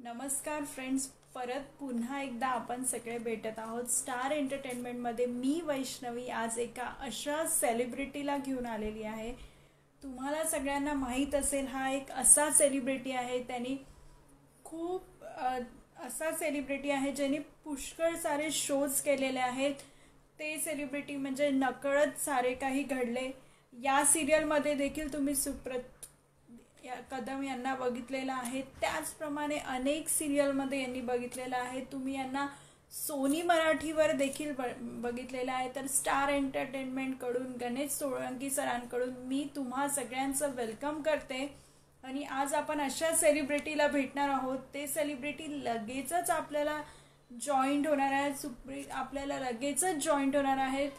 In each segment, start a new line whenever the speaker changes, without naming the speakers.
नमस्कार फ्रेंड्स, परत पुन्हा एकदा आपण सगळे भेटत आहोत स्टार एंटरटेनमेंटमध्ये. मी वैष्णवी आज एका अशा सेलिब्रिटीला घेऊन आलेली आहे. तुम्हाला सगळ्यांना माहीत असेल, हा एक असा सेलिब्रिटी आहे. त्यांनी खूप असा सेलिब्रिटी आहे ज्यांनी पुष्कळ सारे शोज केलेले आहेत. ते सेलिब्रिटी म्हणजे नकळत सारे काही घडले. या सिरियलमध्ये देखील तुम्ही कदम यांना बघितलेलं आहे. त्याचप्रमाणे अनेक सिरियलमध्ये यांनी बघितलेलं आहे. तुम्ही यांना सोनी मराठीवर देखील बघितलेलं आहे. तर स्टार एंटरटेनमेंटकडून गणेश सोळंकी सरांकडून मी तुम्हा सगळ्यांचं वेलकम करते. आणि आज आपण अशा सेलिब्रिटीला भेटणार आहोत. ते सेलिब्रिटी लगेचच आपल्याला जॉईंट होणार आहे. आपल्याला लगेचच जॉईंट होणार आहेत.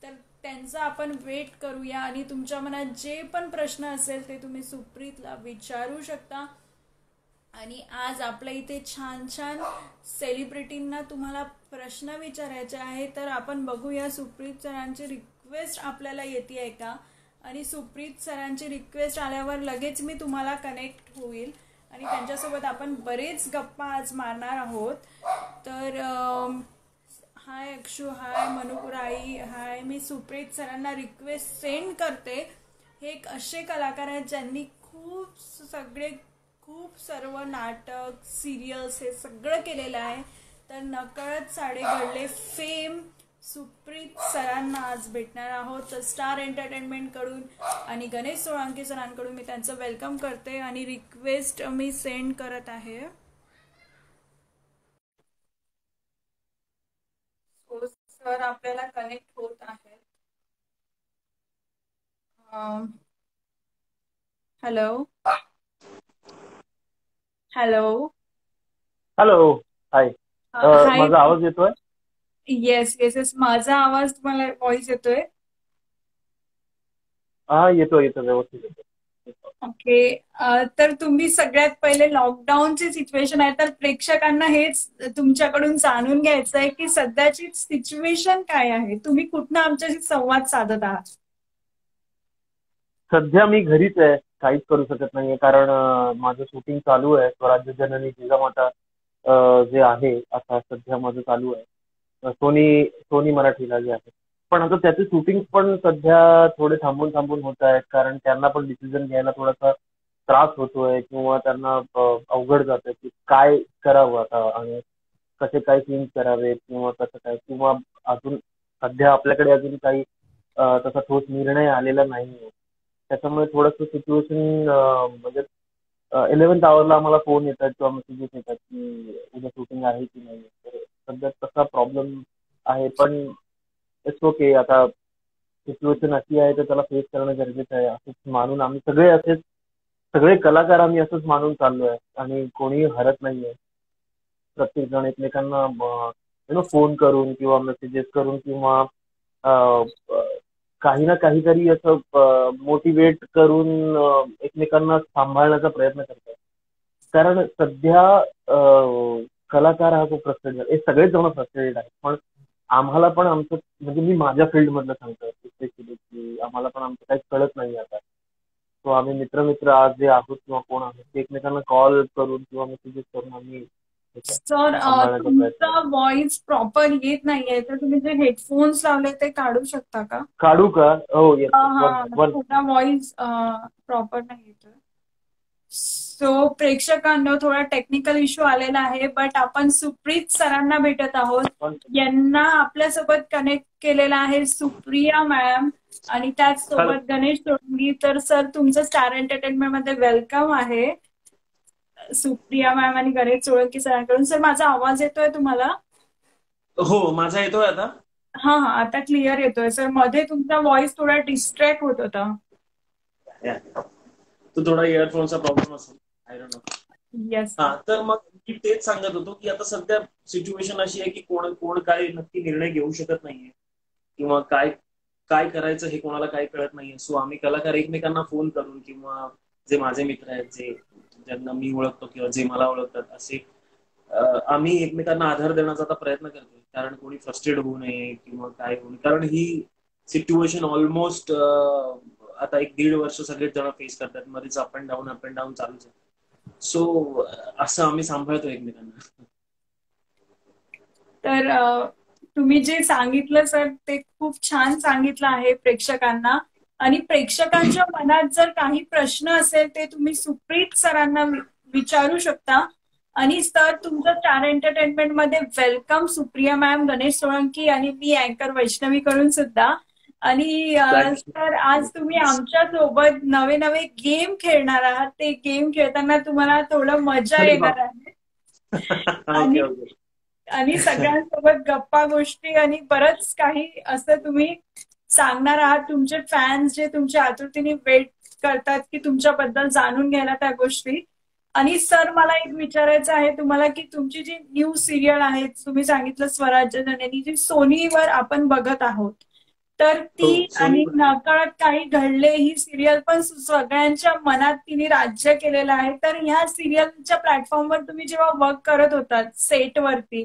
तर त्यांचा आपण वेट करूया आणि तुमच्या मनात जे पण प्रश्न असेल ते तुम्ही सुप्रीतला विचारू शकता. आणि आज आपल्या इथे छान छान सेलिब्रिटींना तुम्हाला प्रश्न विचारायचे आहे. तर आपण बघूया सुप्रीत सरांची रिक्वेस्ट आपल्याला येते आहे का. आणि सुप्रीत सरांची रिक्वेस्ट आल्यावर लगेच मी तुम्हाला कनेक्ट होईल आणि त्यांच्यासोबत आपण बरेच गप्पा आज मारणार आहोत. तर हाय अक्षू, हाय मनुपुराई, हाय. मी सुप्रीत सरांना रिक्वेस्ट सेंड करते. हे एक असे कलाकार आहेत ज्यांनी खूप सर्व नाटक, सिरियल्स हे सगळं केलेलं आहे. तर नकळत साडे घडले फेम सुप्रीत सरांना आज भेटणार आहोत. तर स्टार एंटरटेनमेंटकडून आणि गणेश सोळंकी सरांकडून मी त्यांचं वेलकम करते आणि रिक्वेस्ट मी सेंड करत आहे. सर आपल्याला कनेक्ट होत आहेत. Hello hello
hello. Hi.
Hi.
माझा आवाज येतोय?
येस येस येस, माझा आवाज तुम्हाला व्हॉइस येतोय?
हा, येतो व्यवस्थित येतो.
ओके. तर तुम्ही सगळ्यात पहिले लॉकडाऊनची सिच्युएशन आहे, तर प्रेक्षकांना हेच तुमच्याकडून जाणून घ्यायचं आहे की सध्याची सिच्युएशन काय आहे. तुम्ही कुठनं आमच्याशी संवाद साधत आहात?
सध्या मी घरीच आहे, काहीच करू शकत नाहीये कारण माझं शूटिंग चालू आहे. स्वराज्य जननी जिजामाता जे आहे आता सध्या माझं चालू आहे. सोनी सोनी मराठीला जे आहे. पण आता त्याचे शूटिंग पण सध्या थोडे थांबून थांबून होत आहेत कारण त्यांना पण डिसिजन घ्यायला थोडासा त्रास होतोय किंवा त्यांना अवघड जातंय की काय करावं आता आणि कसे काय सीन्स करावेत किंवा कसं काय किंवा अजून सध्या आपल्याकडे अजून काही तसा ठोस निर्णय आलेला नाहीये. त्याच्यामुळे थोडंसं सिच्युएशन म्हणजे 11th आवरला आम्हाला फोन येतात किंवा मेसेजेस येतात की उद्या शूटिंग आहे की नाही. तर सध्या तसा प्रॉब्लेम आहे. पण इट्स ओके. आता सिच्युएशन अशी आहे तर त्याला फेस करणं गरजेचं आहे असंच मानून आम्ही सगळे असेच सगळे कलाकार आम्ही असंच मानून चाललोय आणि कोणीही हरत नाहीये. प्रत्येक जण एकमेकांना फोन करून किंवा मेसेजेस करून किंवा अ, अ, काही ना काहीतरी असं मोटिवेट करून एकमेकांना सांभाळण्याचा प्रयत्न करतात. कारण सध्या कलाकार हा खूप फ्रस्ट्रेटेड आहे. हे सगळेच जण फ्रस्ट्रेटेड आहेत. पण आम्हाला पण आमचं म्हणजे मी माझ्या फील्डमधलं सांगतोय स्पेशली की आम्हाला पण आमचं काही कळत नाही आता. सो आम्ही मित्र आज जे आहोत किंवा कोण आहोत ते एकमेकांना कॉल करून किंवा मेसेजेस करून आम्ही
सर,
सांभाळण्याचा प्रयत्न
तुमचा
करतो.
व्हॉइस प्रॉपर येत नाहीये, तर तुम्ही जे हेडफोन्स लावले ते काढू शकता का?
काढू का? हो, येस येस. वन
हा,
मिनिट वन.
थोडा व्हॉइस प्रॉपर नाही येतोय. सो प्रेक्षकांना थोडा टेक्निकल इश्यू आलेला आहे, बट आपण सुप्रीत सरांना भेटत आहोत. यांना आपल्यासोबत कनेक्ट केलेला आहे सुप्रिया मॅम आणि
हॅलो.
त्याचसोबत गणेश सोडंगी. तर सर, तुमचं स्टार एंटरटेनमेंट मध्ये वेलकम आहे. सुप्रिया मॅम आणि गणेश सोळंकी सरांकडून. सर, माझा आवाज येतोय तुम्हाला?
हो, माझा येतोय आता.
हा हा, आता क्लिअर येतोय सर. मध्ये तुमचा व्हॉइस थोडा डिस्ट्रॅक्ट होत होता.
तो थोडा इयरफोनचा प्रॉब्लेम असेल, I don't no.
Yes sir.
हा, तर मग मी तेच सांगत होतो की आता सध्या सिच्युएशन अशी आहे की कोण कोण काय नक्की निर्णय घेऊ शकत नाहीये किंवा काय काय करायचं हे कोणाला काय कळत नाहीये. सो आम्ही कलाकार एकमेकांना फोन करून किंवा जे माझे मित्र आहेत, जे ज्यांना मी ओळखतो किंवा जे मला ओळखतात असे आम्ही एकमेकांना आधार देण्याचा आता प्रयत्न करतोय. कारण कोणी फ्रस्ट्रेट होऊ नये किंवा काय होऊ नये. कारण ही सिच्युएशन ऑलमोस्ट आता 1-1.5 वर्ष सगळेच जण फेस करतात. मध्येच अप अँड डाऊन चालूच आहे. सो असं आम्ही सांभाळतो एकमेकांना.
तर तुम्ही जे सांगितलं सर ते खूप छान सांगितलं आहे प्रेक्षकांना. आणि प्रेक्षकांच्या मनात जर काही प्रश्न असेल ते तुम्ही सुप्रीत सरांना विचारू शकता. आणि सर तुमचं स्टार एंटरटेनमेंट मध्ये वेलकम सुप्रिया मॅम, गणेश सोळंकी आणि मी अँकर वैष्णवी कडून सुद्धा. आणि सर आज तुम्ही आमच्या सोबत नवे नवे गेम खेळणार आहात. ते गेम खेळताना तुम्हाला थोडं मजा
अरे
येणार आहे.
ओके
आणि
ओके.
आणि सगळ्यांसोबत गप्पा गोष्टी आणि बरंच काही असं तुम्ही सांगणार आहात. तुमचे फॅन्स जे तुमच्या आतुरतेने वेट करतात की तुमच्याबद्दल जाणून घ्यायला त्या गोष्टी. आणि सर मला एक विचारायचं आहे तुम्हाला की तुमची जी न्यू सिरियल आहे, तुम्ही सांगितलं स्वराज्य जननी, जी सोनीवर आपण बघत आहोत, तर
हो,
ती
सोनी
आणि
पण.
नकळत काही घडले ही सिरियल पण सगळ्यांच्या मनात तिने राज्य केलेलं आहे. तर ह्या सिरियलच्या प्लॅटफॉर्मवर तुम्ही जेव्हा वर्क करत होतात सेटवरती,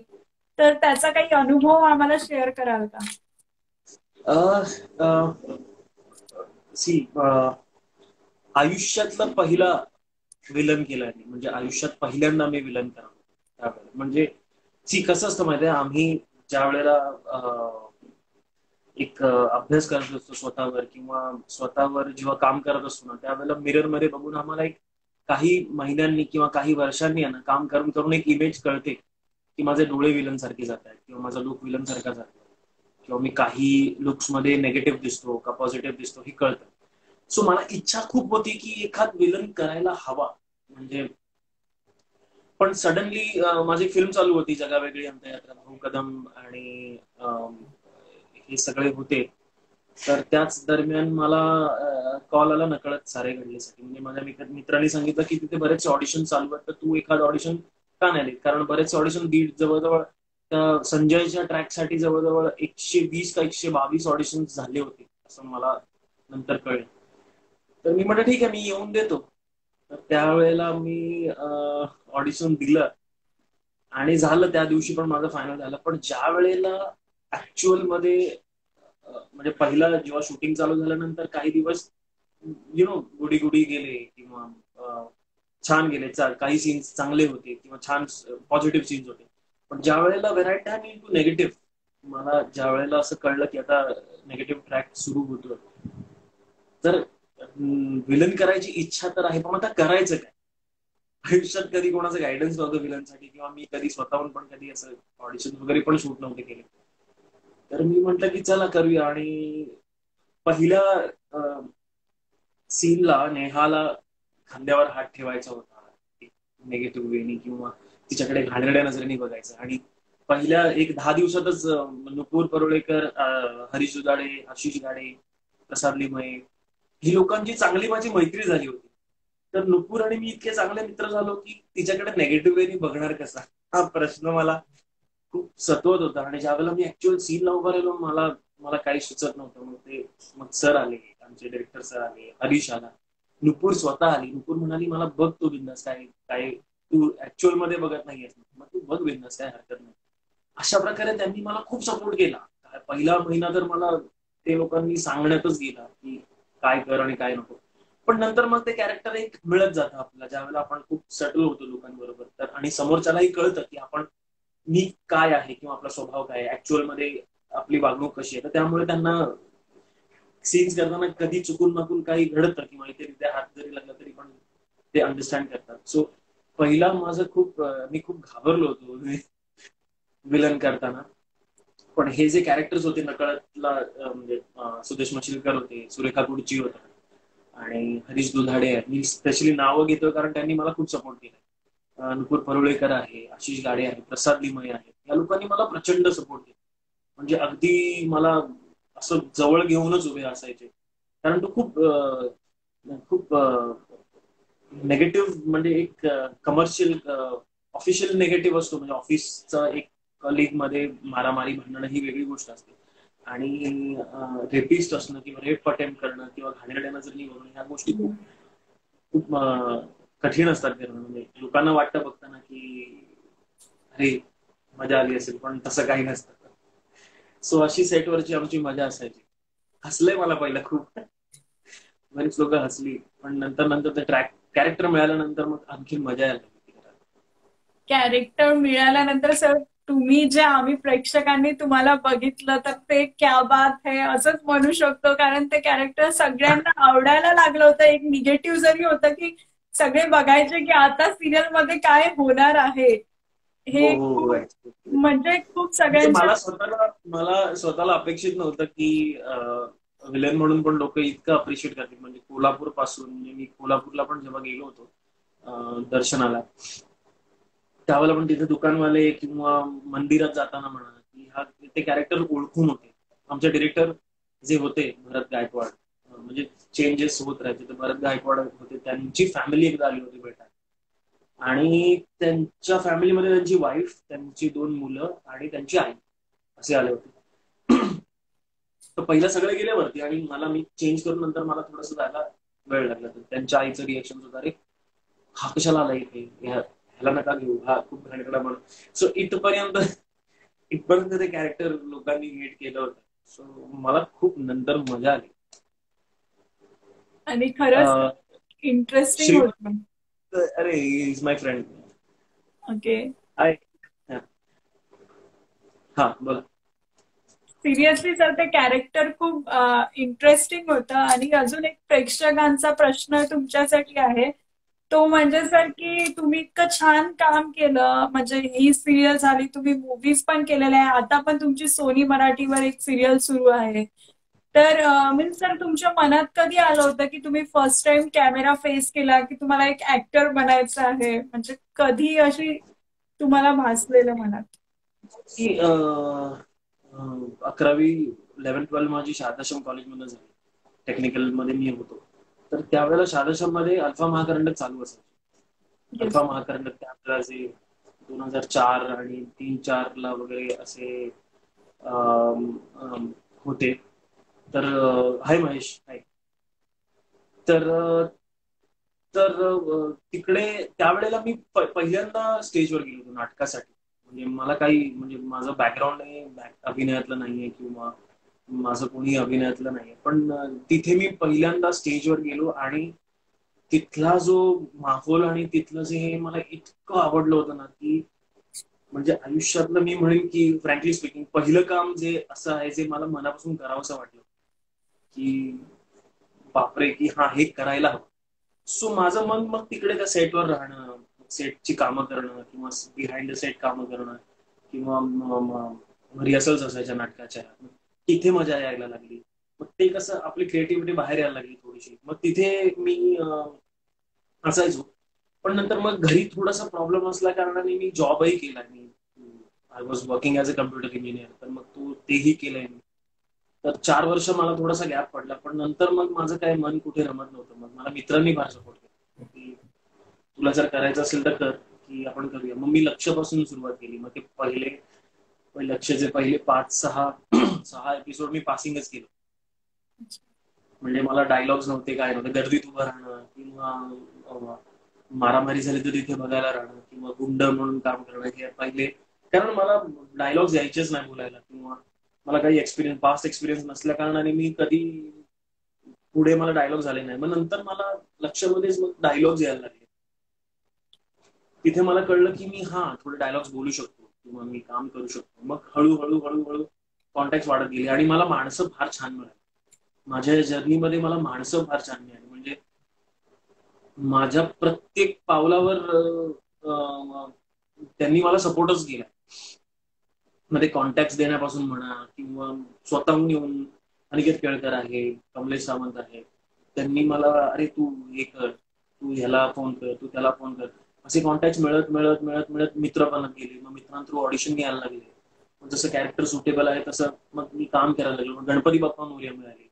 तर त्याचा काही अनुभव आम्हाला शेअर कराल का?
सी आयुष्यातला पहिला विलन केला मी, म्हणजे आयुष्यात पहिल्यांदा मी विलन करा त्यावेळेला. म्हणजे सी कसं असतं माहितीये, आम्ही ज्या वेळेला एक अभ्यास करत असतो स्वतःवर किंवा स्वतःवर जेव्हा काम करत असतो ना, त्यावेळेला मिरर मध्ये बघून आम्हाला एक काही महिन्यांनी किंवा काही वर्षांनी ना काम करून करून एक इमेज कळते की माझे डोळे विलन सारखे जात आहेत किंवा माझा लुक विलन सारखा जातो किंवा मी काही लुक्स मध्ये नेगेटिव्ह दिसतो का पॉझिटिव्ह दिसतो हे कळतं. सो मला इच्छा खूप होती की एखाद विलन करायला हवा. म्हणजे पण सडनली माझी फिल्म चालू होती जगा वेगळी अंतयात्रा, भाऊ कदम आणि हे सगळे होते. तर त्याच दरम्यान मला कॉल आला नकळत सारे घडलेसाठी. म्हणजे माझ्या मित्रांनी सांगितलं की तिथे बरेचसे ऑडिशन चालू आहेत, तर तू एखाद ऑडिशन का नाही देत, कारण बरेचसे ऑडिशन जवळजवळ त्या संजयच्या ट्रॅकसाठी जवळजवळ 120 का 122 ऑडिशन झाले होते असं मला नंतर कळलं. तर मी म्हटलं ठीक आहे, मी येऊन देतो. तर त्यावेळेला मी ऑडिशन दिलं आणि झालं. त्या दिवशी पण माझं फायनल झालं. पण ज्या वेळेला ऍक्च्युअल मध्ये म्हणजे पहिला जेव्हा शूटिंग चालू झाल्यानंतर काही दिवस गुडी गुडी गेले किंवा छान गेले, काही सीन्स चांगले होते किंवा छान पॉझिटिव्ह सीन्स होते. पण ज्या वेळेला व्हेरायटी आणि टू नेगेटिव्ह, मला ज्या वेळेला असं कळलं की आता नेगेटिव्ह ट्रॅक सुरू होतो, तर विलन करायची इच्छा तर आहे, पण आता करायचं काय. आयुष्यात कधी कोणाचं गायडन्स नव्हतं विलनसाठी किंवा मी कधी स्वतःहून पण कधी असं ऑडिशन वगैरे पण शूट नव्हते केले. तर मी म्हटलं की चला करूया. आणि पहिल्या सीनला नेहाला खांद्यावर हात ठेवायचा होता निगेटिव्ह वेनी किंवा तिच्याकडे घाणेरड्या नजरेने बघायचं. आणि पहिल्या 10 दिवसातच नुपूर परुळेकर, हरीश दुधाडे, आशिष गाडे, प्रसाद लिमये ही लोकांची चांगली माझी मैत्री झाली होती. तर नुपूर आणि मी इतके चांगले मित्र झालो की तिच्याकडे नेगेटिव्ह वेनी बघणार कसा, हा प्रश्न मला खूप सतवत होता. आणि ज्यावेळेला मी ऍक्च्युअल सीनला उभा राहिलो, मला काही सुचत नव्हतं. मग सर आले, आमचे डिरेक्टर सर आले, हरीश आला, नुपूर स्वतः आली. नुपूर म्हणाली मला बघ तू बिंदास, काय काय तू ऍक्च्युअल मध्ये बघत नाहीयेस, मग तू बघ बिंदास, काय हरकत नाही. अशा प्रकारे त्यांनी मला खूप सपोर्ट केला. पहिला महिना तर मला ते लोकांनी सांगण्यातच गेला की काय कर आणि काय नको. पण नंतर मग ते कॅरेक्टर एक मिळत जातं आपल्याला, ज्यावेळेला आपण खूप सटल होतो लोकांबरोबर. तर आणि समोरच्यालाही कळतं की आपण मी काय आहे किंवा आपला स्वभाव काय आहे, ऍक्च्युअल मध्ये आपली वागणूक कशी आहे. तर त्यामुळे त्यांना सीन्स करताना कधी चुकून माकून काही घडतं किंवा इथे तिथे हात जरी लागला तरी पण ते अंडरस्टँड करतात. सो पहिला माझं मी खूप घाबरलो होतो विलन करताना. पण हे जे कॅरेक्टर्स होते नकळतला, म्हणजे सुदेश मशिलकर होते, सुरेखा कुडची होता आणि हरीश दुधाडे आहे. मी स्पेशली नावं घेतोय कारण त्यांनी मला खूप सपोर्ट केला. नुपूर परुळेकर आहे, आशिष गाडे आहे, प्रसाद लिमये आहे, या लोकांनी मला प्रचंड सपोर्ट केला. म्हणजे अगदी मला असं जवळ घेऊनच उभे असायचे. कारण तो खूप खूप नेगेटिव्ह, म्हणजे एक कमर्शियल ऑफिशियल नेगेटिव्ह असतो. म्हणजे ऑफिसचा एक कलिग मध्ये मारामारी भांडणं ही वेगळी गोष्ट असते. आणि रेपिस्ट असणं किंवा रेप अटेम्प्ट करणं किंवा घाणेरड्या नजरेने बघणं, ह्या गोष्टी खूप खूप कठीण असतात करणं. म्हणजे लोकांना वाटतं बघताना की अरे मजा आली असेल, पण तसं काही नसतं. सो अशी सेटवरची आमची मजा असायची. हसलंय मला पहिलं खूप, बरीच लोक हसली. पण नंतर नंतर ते ट्रॅक कॅरेक्टर मिळाल्यानंतर मग आणखी मजा यायला लागली करायला.
कॅरेक्टर मिळाल्यानंतर सर तुम्ही जे आम्ही प्रेक्षकांनी तुम्हाला बघितलं तर ते क्या बात है असंच म्हणू शकतो, कारण ते कॅरेक्टर सगळ्यांना आवडायला लागलं होतं. एक निगेटिव्ह जरी होतं की सगळे बघायचे की आता सिरियल मध्ये काय होणार आहे,
हो
हे
हो हो
खूप
actually.
म्हणजे खूप
म्हणजे
सगळ्यांच्या.
मला स्वतःला अपेक्षित नव्हतं की विलन म्हणून पण लोक इतकं अप्रिशिएट करतील. म्हणजे कोल्हापूर पासून, म्हणजे मी कोल्हापूरला पण जेव्हा गेलो होतो दर्शनाला, त्यावेळेला पण तिथे दुकानवाले किंवा मंदिरात जाताना म्हणा की हा ते कॅरेक्टर ओळखून होते. आमचे डिरेक्टर जे होते भरत गायकवाड, म्हणजे चेंजेस होत राहायचे, तर भरत गायकवाड होते, त्यांची फॅमिली एकदा आली होती भेटायला. आणि त्यांच्या फॅमिलीमध्ये त्यांची वाईफ, त्यांची 2 मुलं आणि त्यांची आई असे आले होते. तर पहिला सगळे गेले वरती आणि मी चेंज करून नंतर मला थोडंसं जायला वेळ लागला. तर त्यांच्या आईचं रिएक्शन होतं, अरे हा कशाला आला इथे, ह्याला नका घेऊ, हा खूप घाणेरडा म्हणून. सो इथपर्यंत ते कॅरेक्टर लोकांनी नीट केलं होतं. सो मला खूप नंतर मजा आली.
आणि खरंच
अं,
इंटरेस्टिंग
श्रीमंत,
होतं.
अरे is my friend.
Okay.
I हा बोला.
सिरियसली सर ते कॅरेक्टर खूप इंटरेस्टिंग होतं. आणि अजून एक प्रेक्षकांचा प्रश्न तुमच्यासाठी आहे, तो म्हणजे सर की तुम्ही इतकं छान काम केलं, म्हणजे ही सिरियल झाली, तुम्ही मूवीज पण केलेल्या आहे, आता पण तुमची सोनी मराठीवर एक सिरियल सुरू आहे. तर मीन्स सर तुमच्या मनात कधी आलं होतं की तुम्ही फर्स्ट टाइम कॅमेरा फेस केला की तुम्हाला एक ऍक्टर बनायचं आहे, म्हणजे कधी अशी तुम्हाला भासलेलं मनात?
की 11वी 11-12 माझी शारदाश्रम कॉलेजमध्ये झाली. टेक्निकल मध्ये मी होतो. तर त्यावेळेला शारदाश्रम मध्ये अल्फा महाकरंडक चालू असायचे.
येस.
अल्फा महाकरंडक त्यावेळेला जे 2004 आणि 3-4 ला वगैरे असे अम, अम, होते. तर हाय महेश, हाय. तर तिकडे त्यावेळेला मी पहिल्यांदा स्टेजवर गेलो होतो नाटकासाठी. म्हणजे मला काही, म्हणजे माझं बॅकग्राऊंड अभिनयातलं नाहीये किंवा माझं कोणी अभिनयातलं नाहीये, पण तिथे मी पहिल्यांदा स्टेजवर गेलो आणि तिथला जो माहोल आणि तिथलं जे मला इतकं आवडलं होतं ना, की म्हणजे आयुष्यातलं मी म्हणेन की फ्रँकली स्पीकिंग पहिलं काम जे असं आहे जे मला मनापासून करावंसं वाटलं, की बापरे, की हा हे करायला हवं. सो माझं मन मग तिकडे त्या सेटवर राहणं, सेटची कामं करणं किंवा बिहाइंड द सेट कामं करणं किंवा रिहर्सल्स असायच्या नाटकाच्या, तिथे मजा यायला लागली. मग ते कसं आपली क्रिएटिव्हिटी बाहेर यायला लागली थोडीशी. मग तिथे मी असायचो. पण नंतर मग घरी थोडासा प्रॉब्लेम असल्या कारणाने मी जॉबही केला. मी I was working as a computer engineer, तर मग तेही केलंय मी. तर 4 वर्ष मला थोडासा गॅप पडला, पण नंतर मग माझं काय मन कुठे रमत नव्हतं. मग मला मित्रांनी फार सपोर्ट केला की तुला जर करायचं असेल तर कर, की आपण करूया. मग मी लक्षपासून सुरुवात केली. मग ते लक्षचे पहिले 5-6 6 एपिसोड मी पासिंगच केलं. म्हणजे मला डायलॉग्स नव्हते, काय नव्हते. गर्दीत उभं राहणं किंवा मारामारी झाली तर तिथे बघायला राहणं किंवा गुंड म्हणून काम करणं, हे पहिले. कारण मला डायलॉग्स यायचेच नाही बोलायला किंवा मला काही पास्ट एक्सपिरियन्स नसल्या कारणाने मी कधी पुढे मला डायलॉग झाले नाही. मग नंतर मला लक्षमध्येच मग डायलॉग्स यायला लागले. तिथे मला कळलं की मी थोडे डायलॉग्स बोलू शकतो किंवा मी काम करू शकतो. मग हळूहळू हळूहळू कॉन्टॅक्ट वाढत गेले आणि मला माणसं फार छान मिळाली. माझ्या जर्नीमध्ये मला माणसं फार छान मिळाली. म्हणजे माझ्या प्रत्येक पावलावर त्यांनी मला सपोर्टच केला. मध्ये कॉन्टॅक्ट देण्यापासून म्हणा किंवा स्वतःहून येऊन, अनिकेत केळकर आहे, कमलेश सावंत आहे, त्यांनी मला अरे तू हे कर, तू ह्याला फोन कर, तू त्याला फोन कर, असे कॉन्टॅक्ट मिळत मिळत मिळत मिळत मित्र बनत गेले. मग मित्रां थ्रू ऑडिशन घ्यायला लागले. मग जसं कॅरेक्टर सुटेबल आहे तसं मग मी काम करायला लागलो. मग गणपती बाप्पा मोरया मिळाले,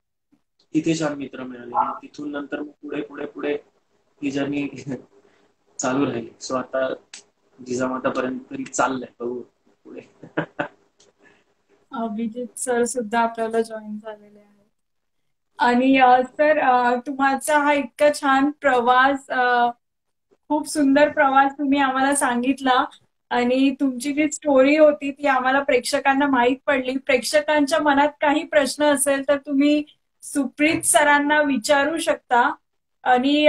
तिथे छान मित्र मिळाले. मग तिथून नंतर मग पुढे पुढे पुढे ही जर्नी चालू राहिली. सो आता जिजामातापर्यंत तरी चाललंय, बघू पुढे.
अभिजित सर सुद्धा आपल्याला जॉईन झालेले आहेत. आणि सर तुमचा हा इतका छान प्रवास, खूप सुंदर प्रवास तुम्ही आम्हाला सांगितला. आणि तुमची जी स्टोरी होती ती आम्हाला प्रेक्षकांना माहीत पडली. प्रेक्षकांच्या मनात काही प्रश्न असेल तर तुम्ही सुप्रीत सरांना विचारू शकता. आणि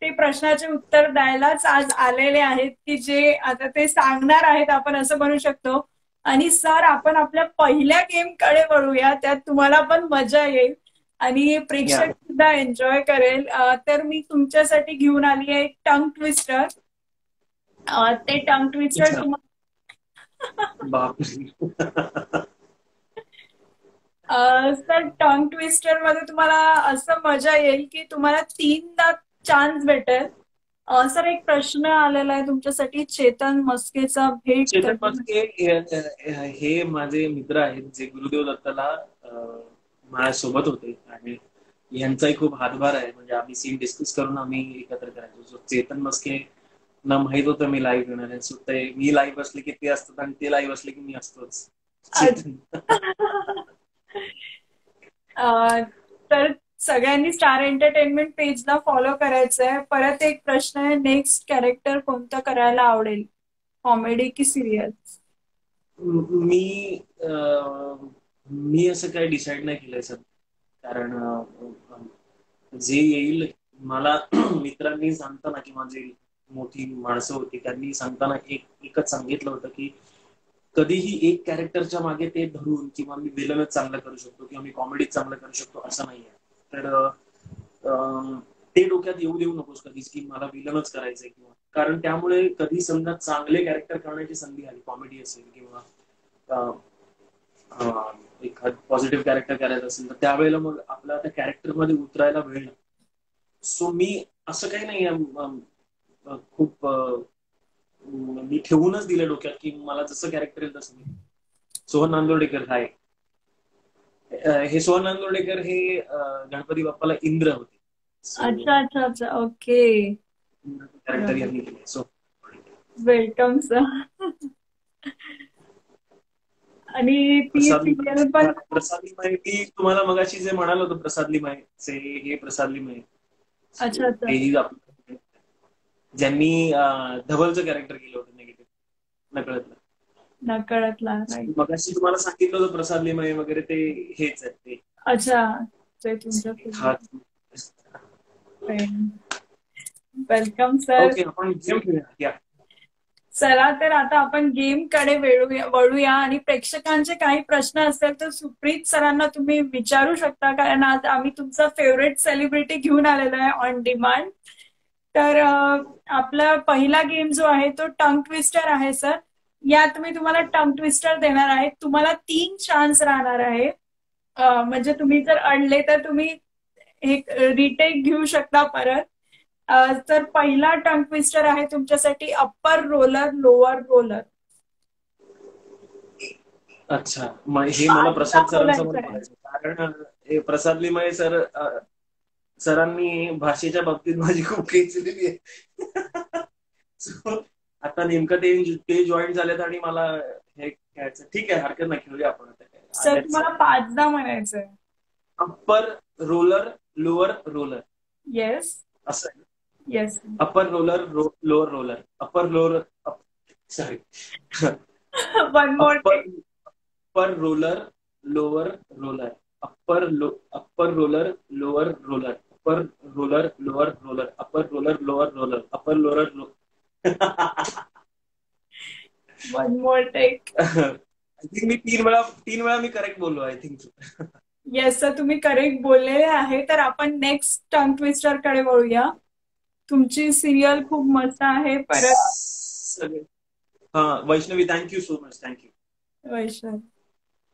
ते प्रश्नाचे उत्तर द्यायलाच आज आलेले आहेत, की जे आता ते सांगणार आहेत, आपण असं म्हणू शकतो. आणि सर, आपण आपल्या पहिल्या गेमकडे वळूया, त्यात तुम्हाला पण मजा येईल आणि
या
प्रेक्षक सुद्धा एन्जॉय करेल. तर मी तुमच्यासाठी घेऊन आली आहे टंग ट्विस्टर. ते टंग ट्विस्टर
अच्छा
तुम्हाला
बापरे.
सर, टंग ट्विस्टर मध्ये तुम्हाला असं मजा येईल की तुम्हाला 3दा चान्स भेटेल. सर, एक प्रश्न आलेला आहे तुमच्यासाठी. चेतन मस्केचा भेट
चेतन
कधी?
मस्के हे माझे मित्र आहेत जे गुरुदेव दत्ताला माझ्यासोबत होते आणि यांचाही खूप हातभार आहे. म्हणजे आम्ही सीन डिस्कस करून आम्ही एकत्र करायचो. सो चेतन मस्के ना माहित होतं मी लाईव्ह येणार आहे. सो ते मी लाईव्ह असले की ते असतात आणि ते लाईव्ह असले की मी असतोच. चेतन.
अ, तर सगळ्यांनी स्टार एंटरटेनमेंट पेजला फॉलो करायचं आहे. परत एक प्रश्न आहे, नेक्स्ट कॅरेक्टर कोणतं करायला आवडेल, कॉमेडी की सिरियल?
मी मी असं काही डिसाईड नाही केलंय सर. कारण जे येईल मला मित्रांनी सांगताना किंवा जे मोठी माणसं होती त्यांनी सांगताना एकच सांगितलं होतं की कधीही एक कॅरेक्टरच्या मागे ते धरून किंवा मी विलनच चांगलं करू शकतो किंवा मी कॉमेडीच चांगलं करू शकतो असं नाहीये. तर ते डोक्यात येऊ देऊ नकोस कधीच की मला विलनच करायचंय किंवा कारण त्यामुळे कधी समजा चांगले कॅरेक्टर करण्याची संधी आली, कॉमेडी असेल किंवा एखाद पॉझिटिव्ह कॅरेक्टर करायचं असेल तर त्यावेळेला मग आपला त्या कॅरेक्टरमध्ये उतरायला वेळ लागतो. सो मी असं काही नाही खूप मी ठेवूनच दिलं डोक्यात की मला जसं कॅरेक्टर येईल तसं मी. सोहन नांदोडेकर हाय. हे सोहन नांदोडेकर हे गणपती बाप्पाला इंद्र होते. सो
अच्छा अच्छा अच्छा, ओके.
कॅरेक्टर यांनी केले. So
welcome sir. आणि ती
प्रसाद
सिरियल पण
प्रसाद लिमाय मी तुम्हाला मगाशी जे म्हणाल होतं प्रसाद लिमायचे हे प्रसाद लिमाय.
अच्छा
सो
अच्छा,
हेही आपलं ज्यांनी धवलचं कॅरेक्टर केलं होतं नेगेटिव्ह नकळतलं.
नकळतला, राईट.
मगाशी तुम्हाला सांगितलं होतं प्रसाद लिमाय वगैरे ते हेच आहेत ते.
अच्छा, ते तुमच्या
हा
फ्रेंड. Welcome sir.
ओके आपण गेम खेळूया. या
चला, तर आता आपण गेमकडे वळूया आणि प्रेक्षकांचे काही प्रश्न असेल तर सुप्रीत सरांना तुम्ही विचारू शकता, कारण आज आम्ही तुमचा फेवरेट सेलिब्रिटी घेऊन आलेलो आहे ऑन डिमांड. तर आपला पहिला गेम जो आहे तो टंग ट्विस्टर आहे सर. यात मी तुम्हाला टंग ट्विस्टर देणार आहे. तुम्हाला 3 चान्स राहणार आहे. म्हणजे तुम्ही जर अडले तर तुम्ही एक रिटेक घेऊ शकता परत. तर पहिला टंग ट्विस्टर आहे तुमच्यासाठी, अप्पर रोलर लोअर रोलर.
अच्छा हे मला प्रसाद सरांसमोर
बोलायचं आहे.
बोलायचं कारण हे प्रसाद लिमाय सर सरांनी भाषेच्या बाबतीत माझी खूप केस दिली आहे. So, आता नेमकं ते जॉईन झालेत आणि मला हे खेळायचं. ठीक आहे, हरकत नाही, खेळूया आपण आता काय.
सर, तुम्हाला 5दा म्हणायचंय.
Upper roller lower roller
yes
असं आहे.
Yes.
Upper roller lower roller upper lower sorry
one more.
Upper roller lower roller upper roller lower roller upper roller lower roller upper roller lower roller upper roller
one more take.
I think मी 3 वेळा मी correct बोललो I think.
Yes sir, तुम्ही correct बोललेले आहे. तर आपण next tongue twister कडे वळूया. तुमची सिरियल खूप मस्त आहे. परत
हा Vaishnavi, thank you so much. Thank you.
Vaishnav.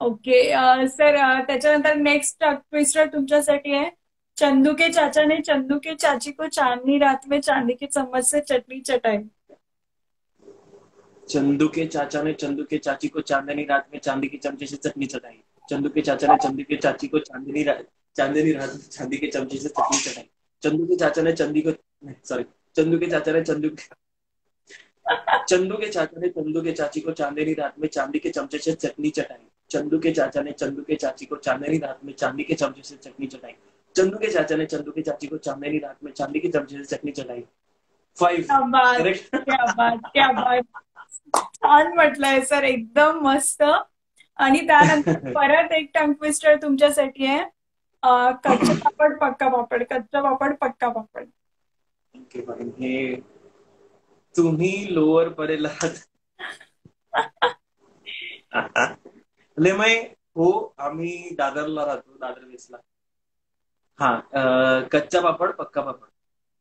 Okay sir, त्याच्यानंतर नेक्स्ट टंग ट्विस्टर तुमच्यासाठी आहे, चंदू के चाचा ने चंदू के चाची को चांदनी रात में चांदी की चम्मच से चटनी चटाई.
चंदू के चाचा ने चंदू के चाची को चांदनी रात में चांदी के चमचे से चटनी चटाई. चंदू के चाचा ने चंदू के चाची को चांदनी रात में चांदी के चमचे से चटनी चटाई. चंदू के चाचा ने चंदू के चाचा ने चंदू के चाची को चांदनी रात में चांदी के चमचे से चटनी चटाई. चंदू के चाचा ने चंदू के चाची को चांदनी रात में चांदी के चमचे से चटनी चटाई. चंदू के चाचा ने चंदू के चाची को चांदनी रात में चांदी के चमचे से चटनी चटाई. 5
क्या बात,
करेक्ट.
क्या बात, क्या बात. छान म्हटलंय सर, एकदम मस्त. आणि त्यानंतर परत एक टंग ट्विस्टर तुमच्यासाठी आहे, कच्चा पापड पक्का पापड, कच्चा पापड पक्का पापड.
Okay fine. हे तुम्ही लोअर परेल आहात. लेमय हो, आम्ही दादरला राहतो, दादर वेस्टला. हा, कच्चा पापड पक्का पापड.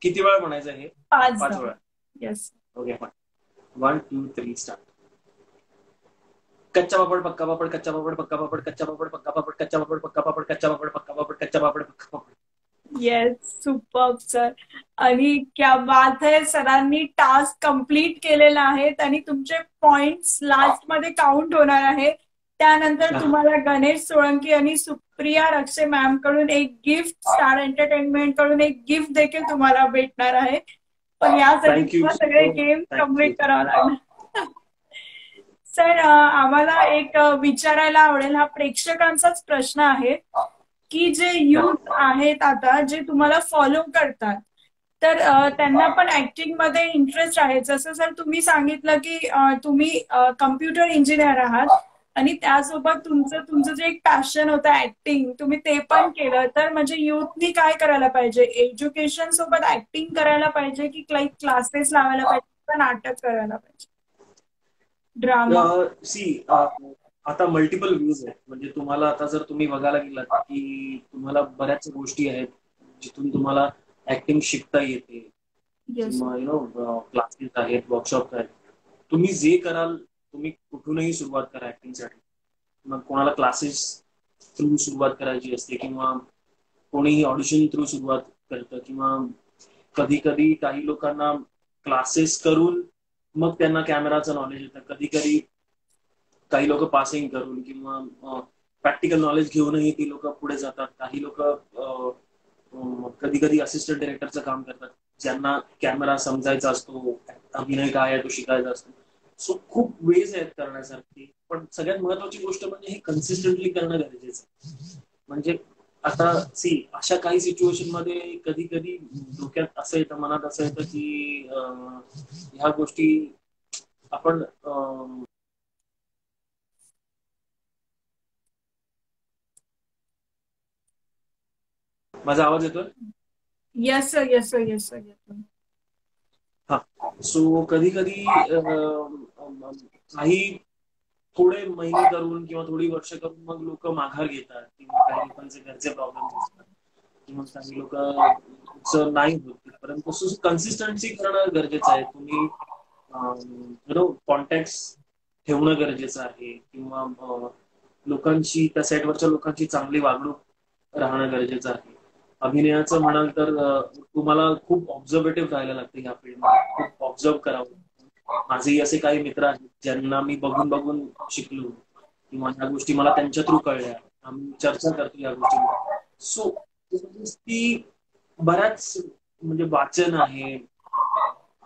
किती वेळा म्हणायचं हे? 5 वेळा.
येस.
Okay fine. 1 2 3 स्टार्ट. कच्चा पापड पक्का पापड, कच्चा पापड पक्का पापड, कच्चा पापड पक्का पापड, कच्चा पापड पक्का पापड, कच्चा पापड पक्का पापड, कच्चा पापड पक्का पापड.
Yes, super sir. आणि क्या बात है, सरांनी टास्क कंप्लीट केलेला आहे आणि तुमचे पॉइंट्स लास्ट मध्ये काउंट होणार आहे. त्यानंतर तुम्हाला गणेश सोळंकी आणि सुप्रिया रक्षे मॅम कडून एक गिफ्ट, स्टार एंटरटेनमेंट कडून एक गिफ्ट देखील तुम्हाला भेटणार आहे. पण यासाठी
Thank you
तुम्हाला सगळे
so much.
Game
Thank
complete
you.
करावं लागणार. सर, आम्हाला एक विचारायला आवडेल, हा प्रेक्षकांचाच प्रश्न आहे की जे युथ आहेत आता, जे तुम्हाला फॉलो करतात, तर त्यांना पण ऍक्टिंग मध्ये इंटरेस्ट आहे. जसं सर तुम्ही सांगितलं की तुम्ही कम्प्युटर इंजिनियर आहात आणि त्यासोबत तुमचं जे एक पॅशन होतं ऍक्टिंग, तुम्ही ते पण केलं. तर म्हणजे युथनी काय करायला पाहिजे? एज्युकेशन सोबत ऍक्टिंग करायला पाहिजे की क्लासेस लावायला पाहिजे किंवा नाटक करायला पाहिजे, ड्रामा?
सी, आता मल्टिपल व्ह्यूज आहेत. म्हणजे तुम्हाला आता जर तुम्ही बघायला गेलात की तुम्हाला बऱ्याच गोष्टी आहेत जिथून तुम्हाला ऍक्टिंग शिकता येते,
येस.
किंवा क्लासेस आहेत, वर्कशॉप आहेत. तुम्ही जे कराल, तुम्ही कुठूनही सुरुवात करा ऍक्टिंगसाठी. मग कोणाला क्लासेस थ्रू सुरुवात करायची असते, किंवा कोणीही ऑडिशन थ्रू सुरुवात करतं, किंवा कधी कधी काही लोकांना क्लासेस करून मग त्यांना कॅमेराचं नॉलेज येतं. कधी कधी काही लोक पासिंग करून किंवा प्रॅक्टिकल नॉलेज घेऊनही ती लोक पुढे जातात. काही लोक कधी कधी असिस्टंट डिरेक्टरचं काम करतात, ज्यांना कॅमेरा समजायचा असतो, अभिनय काय आहे तो शिकायचा असतो. सो खूप वेज आहेत करण्यासारखी. पण सगळ्यात महत्वाची गोष्ट म्हणजे हे कन्सिस्टंटली करणं गरजेचं आहे. म्हणजे आता सी, अशा काही सिच्युएशन मध्ये कधी कधी डोक्यात असं येतं, मनात असं येतं की ह्या गोष्टी आपण माझा आवाज येतोय?
Yes sir, yes sir, yes sir, yes.
हा. सो कधी कधी काही थोडे महिने करून किंवा थोडी वर्ष करून मग लोक माघार घेतात, किंवा काही लोकांचे घरचे प्रॉब्लेम असतात, किंवा काही लोक नाही होत. परंतु कन्सिस्टन्सी करणं गरजेचं आहे. तुम्ही कॉन्टॅक्ट ठेवणं गरजेचं आहे, किंवा लोकांची, त्या सेटवरच्या लोकांची चांगली वागणूक राहणं गरजेचं आहे. अभिनयाचं म्हणाल तर तुम्हाला खूप ऑब्झर्वेटिव्ह राहायला लागतं ह्या फील्डमध्ये. खूप ऑब्झर्व करावं. माझेही असे काही मित्र आहेत ज्यांना मी बघून बघून शिकलो, किंवा ह्या गोष्टी मला त्यांच्या थ्रू कळल्या. आम्ही चर्चा करतो या गोष्टींवर. सो ती बऱ्याच, म्हणजे वाचन आहे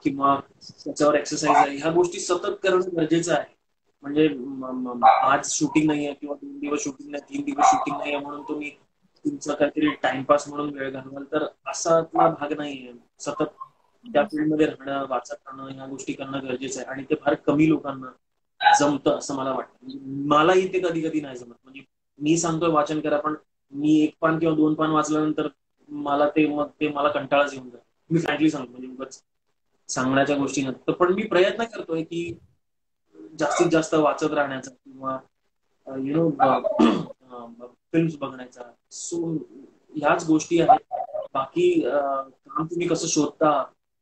किंवा त्याच्यावर एक्सरसाइज आहे, ह्या गोष्टी सतत करणं गरजेचं आहे. म्हणजे आज शूटिंग नाहीये किंवा 2 दिवस शूटिंग नाही, 3 दिवस शूटिंग नाहीये म्हणून तुम्ही तुमचा काहीतरी टाइमपास म्हणून वेळ घालवाल, तर असातला भाग नाहीये. सतत त्या फील्डमध्ये राहणं, वाचत राहणं, ह्या गोष्टी करणं गरजेचं आहे. आणि ते फार कमी लोकांना जमतं असं मला वाटतं. म्हणजे मलाही ते कधी कधी नाही जमत. म्हणजे मी सांगतोय वाचन करा, पण मी 1 पान किंवा 2 पान वाचल्यानंतर मला मला कंटाळाच येऊन जातो. मी फ्रँकली सांगतो, म्हणजे उगाच सांगण्याच्या गोष्टी नसतात. पण मी प्रयत्न करतोय की जास्तीत जास्त वाचत राहण्याचा, किंवा फिल्म्स बघण्याचा. सो ह्याच गोष्टी आहेत. बाकी काम तुम्ही कसं शोधता,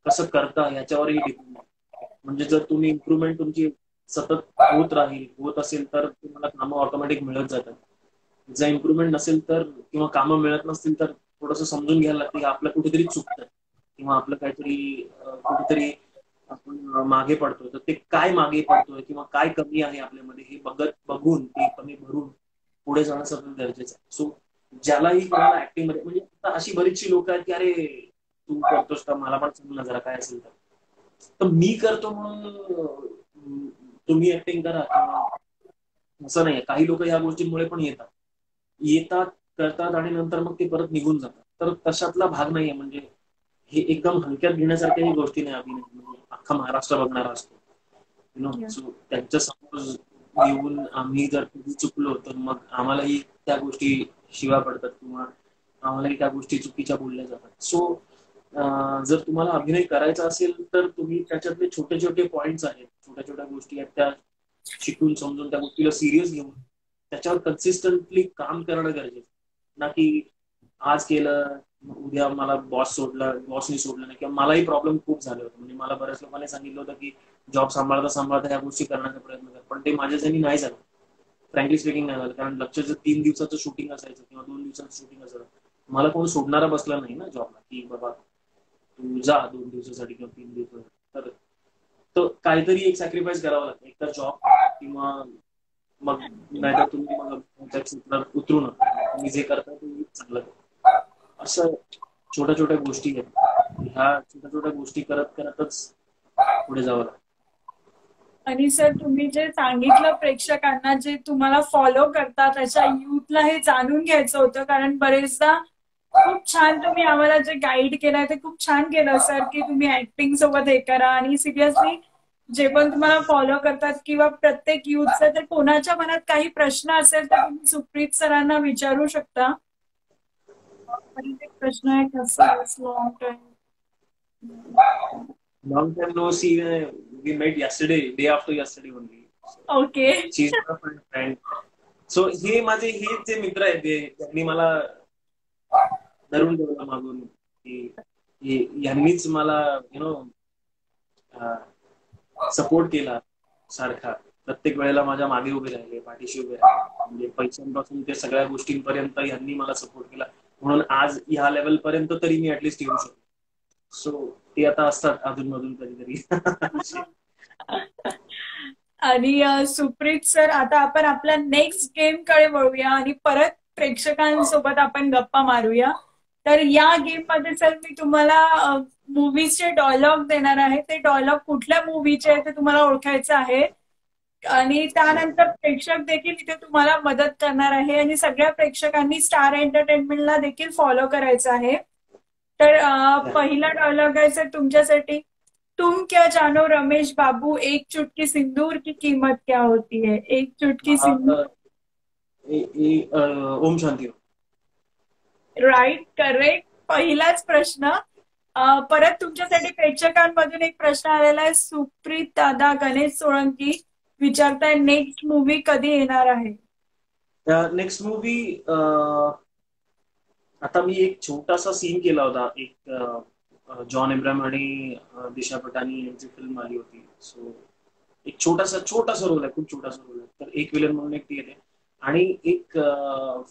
कसं करता, ह्याच्यावरही डिपेंड आहे. म्हणजे जर तुम्ही इम्प्रुव्हमेंट तुमची सतत होत राहील, होत असेल, तर तुम्हाला कामं ऑटोमॅटिक मिळत जातात. जर इम्प्रुव्हमेंट नसेल तर, किंवा कामं मिळत नसतील, तर थोडंसं समजून घ्यायला लागतं की आपलं कुठेतरी चुकतं, किंवा आपलं काहीतरी कुठेतरी आपण मागे पडतोय. तर ते काय मागे पडतोय किंवा काय कमी आहे आपल्यामध्ये, हे बघून ते कमी भरून पुढे जाणं सगळं गरजेचं आहे. सो ज्यालाही कोणाला ऍक्टिंग मध्ये, म्हणजे आता अशी बरीचशी लोक आहेत की अरे तू करतोस का, मला पण सांग ना जरा काय असेल तर मी करतो म्हणून तुम्ही ऍक्टिंग करा, किंवा असं नाही. काही लोक ह्या गोष्टींमुळे पण येतात करतात आणि नंतर मग ते परत निघून जातात. तर तशातला भाग नाहीये. म्हणजे हे एकदम हलक्यात घेण्यासारख्या ही गोष्टी नाही. अभिनय म्हणजे अख्खा महाराष्ट्र बघणारा असतो, सो त्यांच्या समोर येऊन आम्ही जर कधी चुकलो तर मग आम्हालाही त्या गोष्टी शिवा पडतात, किंवा आम्हालाही त्या गोष्टी चुकीच्या बोलल्या जातात. सो जर तुम्हाला अभिनय करायचा असेल तर तुम्ही त्याच्यातले छोटे छोटे पॉइंट्स आहेत, छोट्या छोट्या गोष्टी आहेत, त्या शिकून समजून त्या गोष्टीला सिरियस घेऊन त्याच्यावर कन्सिस्टंटली काम करणं गरजेचं. ना की आज केलं उद्या मला बॉसनी सोडलं नाही, किंवा मलाही प्रॉब्लेम खूप झाले होते. म्हणजे मला बऱ्याच लोकांनी सांगितलं होतं की जॉब सांभाळता सांभाळता ह्या गोष्टी करण्याचा प्रयत्न कर, पण ते माझ्यासाठी नाही झालं. फ्रँकली स्पीकिंग नाही झालं, कारण लक्ष्याचं 3 दिवसाचं शूटिंग असायचं किंवा 2 दिवसाचं शूटिंग असायचं. मला कोण सोडणारा बसला नाही ना जॉबला, की बाबा तू जा 2 दिवसासाठी किंवा 3 दिवसासाठी. तर तो काहीतरी एक सॅक्रिफाईस करावं लागतं, एकतर जॉब किंवा मग नाहीतर तुम्ही मग त्या क्षेत्रात उतरू नका. तुम्ही जे करता ते चांगलं करा. असं छोट्या छोट्या गोष्टी आहेत, ह्या छोट्या छोट्या गोष्टी करत करतच पुढे जावं लागतं.
आणि सर तुम्ही जे सांगितलं प्रेक्षकांना जे तुम्हाला फॉलो करतात अशा युथला हे जाणून घ्यायचं होतं, कारण बरेचदा खूप छान तुम्ही आम्हाला जे गाईड केलंय ते खूप छान केलं सर, की तुम्ही ऍक्टिंग सोबत हे करा. आणि सिरियसली जे पण तुम्हाला फॉलो करतात किंवा प्रत्येक युथचा जर कोणाच्या मनात काही प्रश्न असेल तर तुम्ही सुप्रीत सरांना विचारू शकता. एक प्रश्न आहे कसं long time.
Long time no see. We met yesterday, day after yesterday only.
Okay.
She's my friend. So हे माझे हे जे मित्र आहेत त्यांनी मला धरून ठेवलं मागून, की यांनीच मला सपोर्ट केला सारखा. प्रत्येक वेळेला माझ्या मागे उभे राहिले, पाठीशी उभे राहिले. म्हणजे पैशांपासून ते सगळ्या गोष्टींपर्यंत यांनी मला सपोर्ट केला, म्हणून आज ह्या लेवल पर्यंत तरी मी ऍटलिस्ट येऊ शकतो. सो ते आता असतात अधूनमधून कधीतरी.
आणि सुप्रीत सर आता आपण आपल्या नेक्स्ट गेम कडे वळूया आणि परत प्रेक्षकांसोबत आपण गप्पा मारूया. तर या गेम मध्ये सर मी तुम्हाला मूवीजचे डायलॉग देणार आहे. ते डायलॉग कुठल्या मूवीचे आहे ते तुम्हाला ओळखायचं आहे. आणि त्यानंतर प्रेक्षक देखील इथे तुम्हाला मदत करणार आहे. आणि सगळ्या प्रेक्षकांनी स्टार एंटरटेनमेंटला देखील फॉलो करायचं आहे. तर पहिला डायलॉग आहे सर तुमच्यासाठी. तुम क्या जानो रमेश बाबू, एक चुटकी सिंदूर की कीमत क्या होती है. एक चुटकी सिंदूर.
ओम शांती.
Right, correct. पहिलाच प्रश्न. परत तुमच्यासाठी प्रेक्षकांमधून एक प्रश्न आलेला आहे. सुप्रीत दादा गणेश सोळंकी विचारताय नेक्स्ट मूवी कधी येणार आहे.
नेक्स्ट मूवी आता मी एक छोटासा सीन केला होता. एक जॉन इब्राहिम आणि दिशा पटानी यांची फिल्म आली होती. सो एक छोटासा रोल आहे, खूप छोटासा रोल आहे. तर एक विलन म्हणून एक ती येते. आणि एक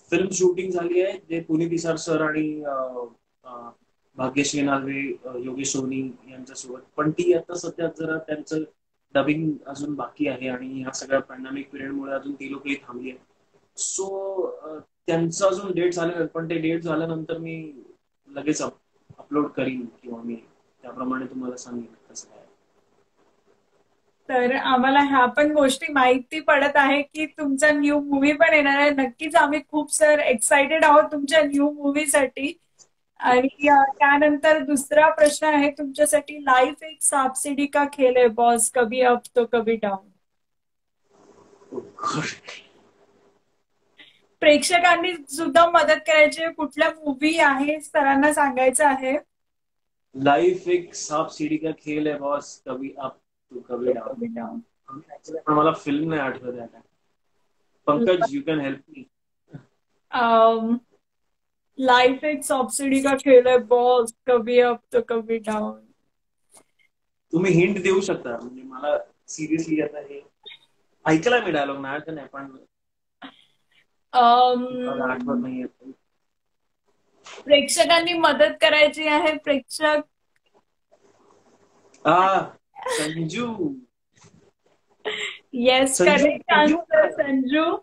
फिल्म शूटिंग झाली आहे जे पुनीत इसार सर आणि भाग्यश्री नागवे, योगेश सोनी यांच्यासोबत. पण ती आता सध्या जरा त्यांचं डबिंग अजून बाकी आहे आणि ह्या सगळ्या पॅन्डेमिक पिरियडमुळे अजून ती लोकही थांबली आहे. सो त्यांचं अजून डेट झाले, पण ते डेट झाल्यानंतर मी लगेच अपलोड करीन किंवा मी त्याप्रमाणे तुम्हाला सांगेन कसं काय.
तर आम्हाला ह्या पण गोष्टी माहिती पडत आहे की तुमचा न्यू मूवी पण येणार आहे. नक्कीच आम्ही खूप सर एक्साइटेड आहोत तुमच्या न्यू मूवीसाठी. आणि त्यानंतर दुसरा प्रश्न आहे तुमच्यासाठी. लाईफ एक सांप सीडी का खेल है बॉस, कभी अप तो कभी डाऊन. प्रेक्षकांनी सुद्धा मदत करायची. कुठल्या मूवी आहे सरांना सांगायचं आहे.
लाईफ एक सांप सीडी का खेल है बॉस, कभी अप तो कभी डाऊन. पण मला फिल्म नाही आठवत आहे. Pankaj, you can help me.
Life एक सबसिडी का खेल है बॉस, कभी अप तो कभी डाऊन.
तुम्ही हिंट देऊ शकता. म्हणजे मला सिरियसली आता हे ऐकला मी डायलॉग नाही नाही, पण आठवत नाहीये.
प्रेक्षकांनी मदत करायची आहे. प्रेक्षक
Sanju.
Yes, correct answer Sanju.